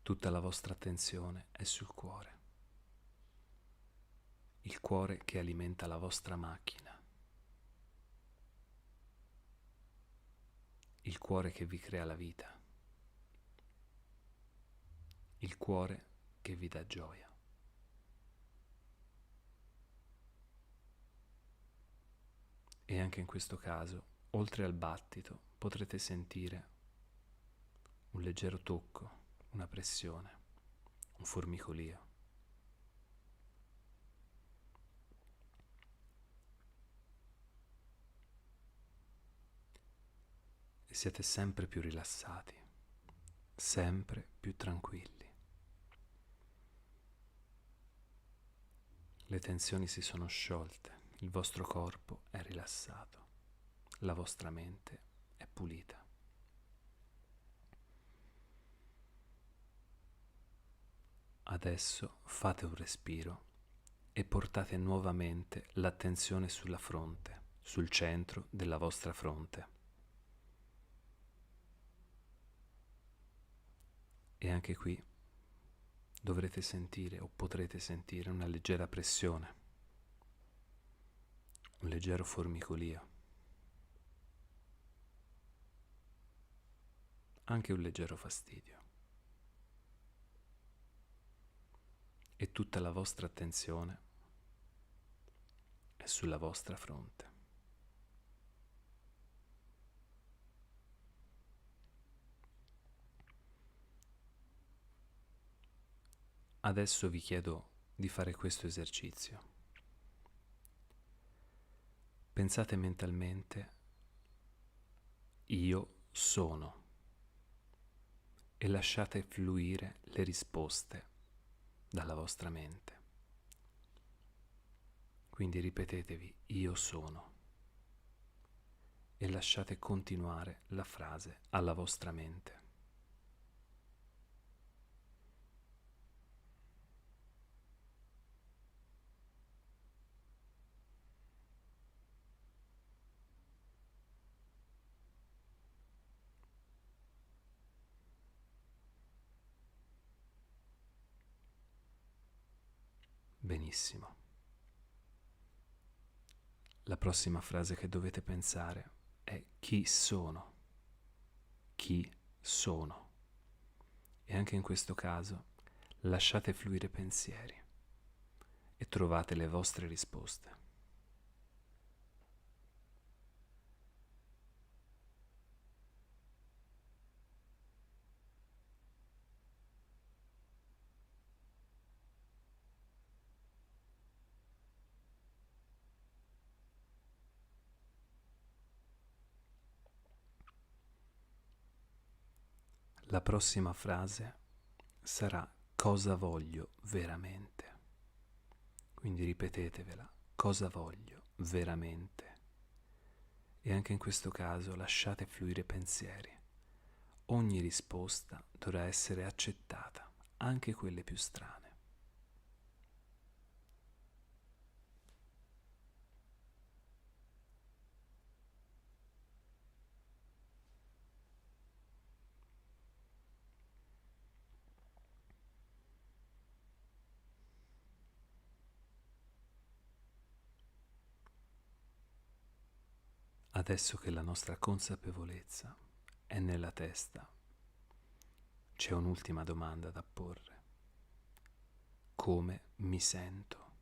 Tutta la vostra attenzione è sul cuore, il cuore che alimenta la vostra macchina, il cuore che vi crea la vita, il cuore che vi dà gioia. E anche in questo caso, oltre al battito, potrete sentire un leggero tocco, una pressione, un formicolio. E siete sempre più rilassati, sempre più tranquilli. Le tensioni si sono sciolte, il vostro corpo è rilassato, la vostra mente è pulita. Adesso fate un respiro e portate nuovamente l'attenzione sulla fronte, sul centro della vostra fronte. E anche qui dovrete sentire o potrete sentire una leggera pressione, un leggero formicolio, anche un leggero fastidio. E tutta la vostra attenzione è sulla vostra fronte. Adesso vi chiedo di fare questo esercizio. Pensate mentalmente, io sono, e lasciate fluire le risposte dalla vostra mente. Quindi ripetetevi, io sono, e lasciate continuare la frase alla vostra mente. Benissimo. La prossima frase che dovete pensare è chi sono. Chi sono. E anche in questo caso lasciate fluire pensieri e trovate le vostre risposte. La prossima frase sarà cosa voglio veramente. Quindi ripetetevela, cosa voglio veramente. E anche in questo caso lasciate fluire pensieri. Ogni risposta dovrà essere accettata, anche quelle più strane. Adesso che la nostra consapevolezza è nella testa, c'è un'ultima domanda da porre. Come mi sento?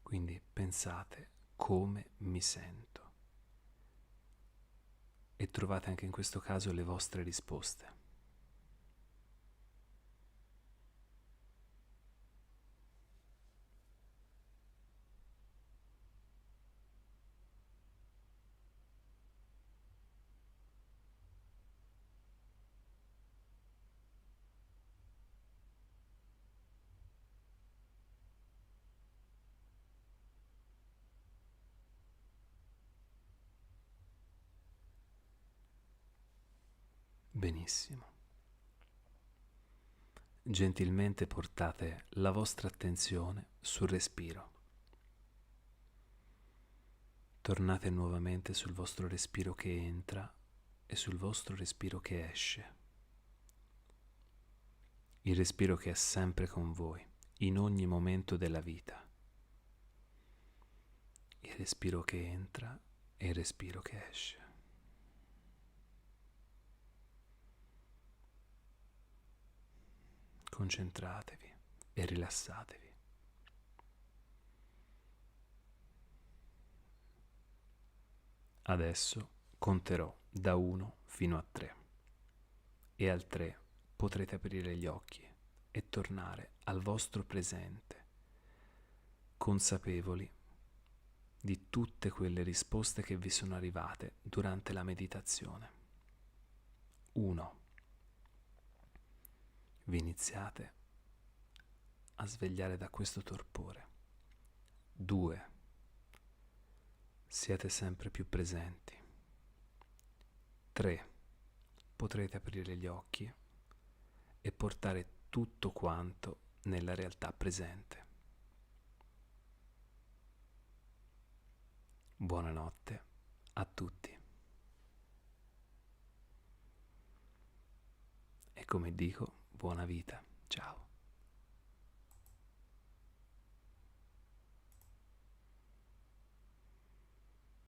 Quindi pensate come mi sento e trovate anche in questo caso le vostre risposte. Benissimo. Gentilmente portate la vostra attenzione sul respiro. Tornate nuovamente sul vostro respiro che entra e sul vostro respiro che esce. il respiro che è sempre con voi, in ogni momento della vita. Il respiro che entra e il respiro che esce. Concentratevi e rilassatevi. Adesso conterò da 1 fino a 3 e al 3 potrete aprire gli occhi e tornare al vostro presente, consapevoli di tutte quelle risposte che vi sono arrivate durante la meditazione. 1. Vi iniziate a svegliare da questo torpore. 2. Siete sempre più presenti. 3. Potrete aprire gli occhi e portare tutto quanto nella realtà presente. Buonanotte a tutti. E come dico, buona vita. Ciao.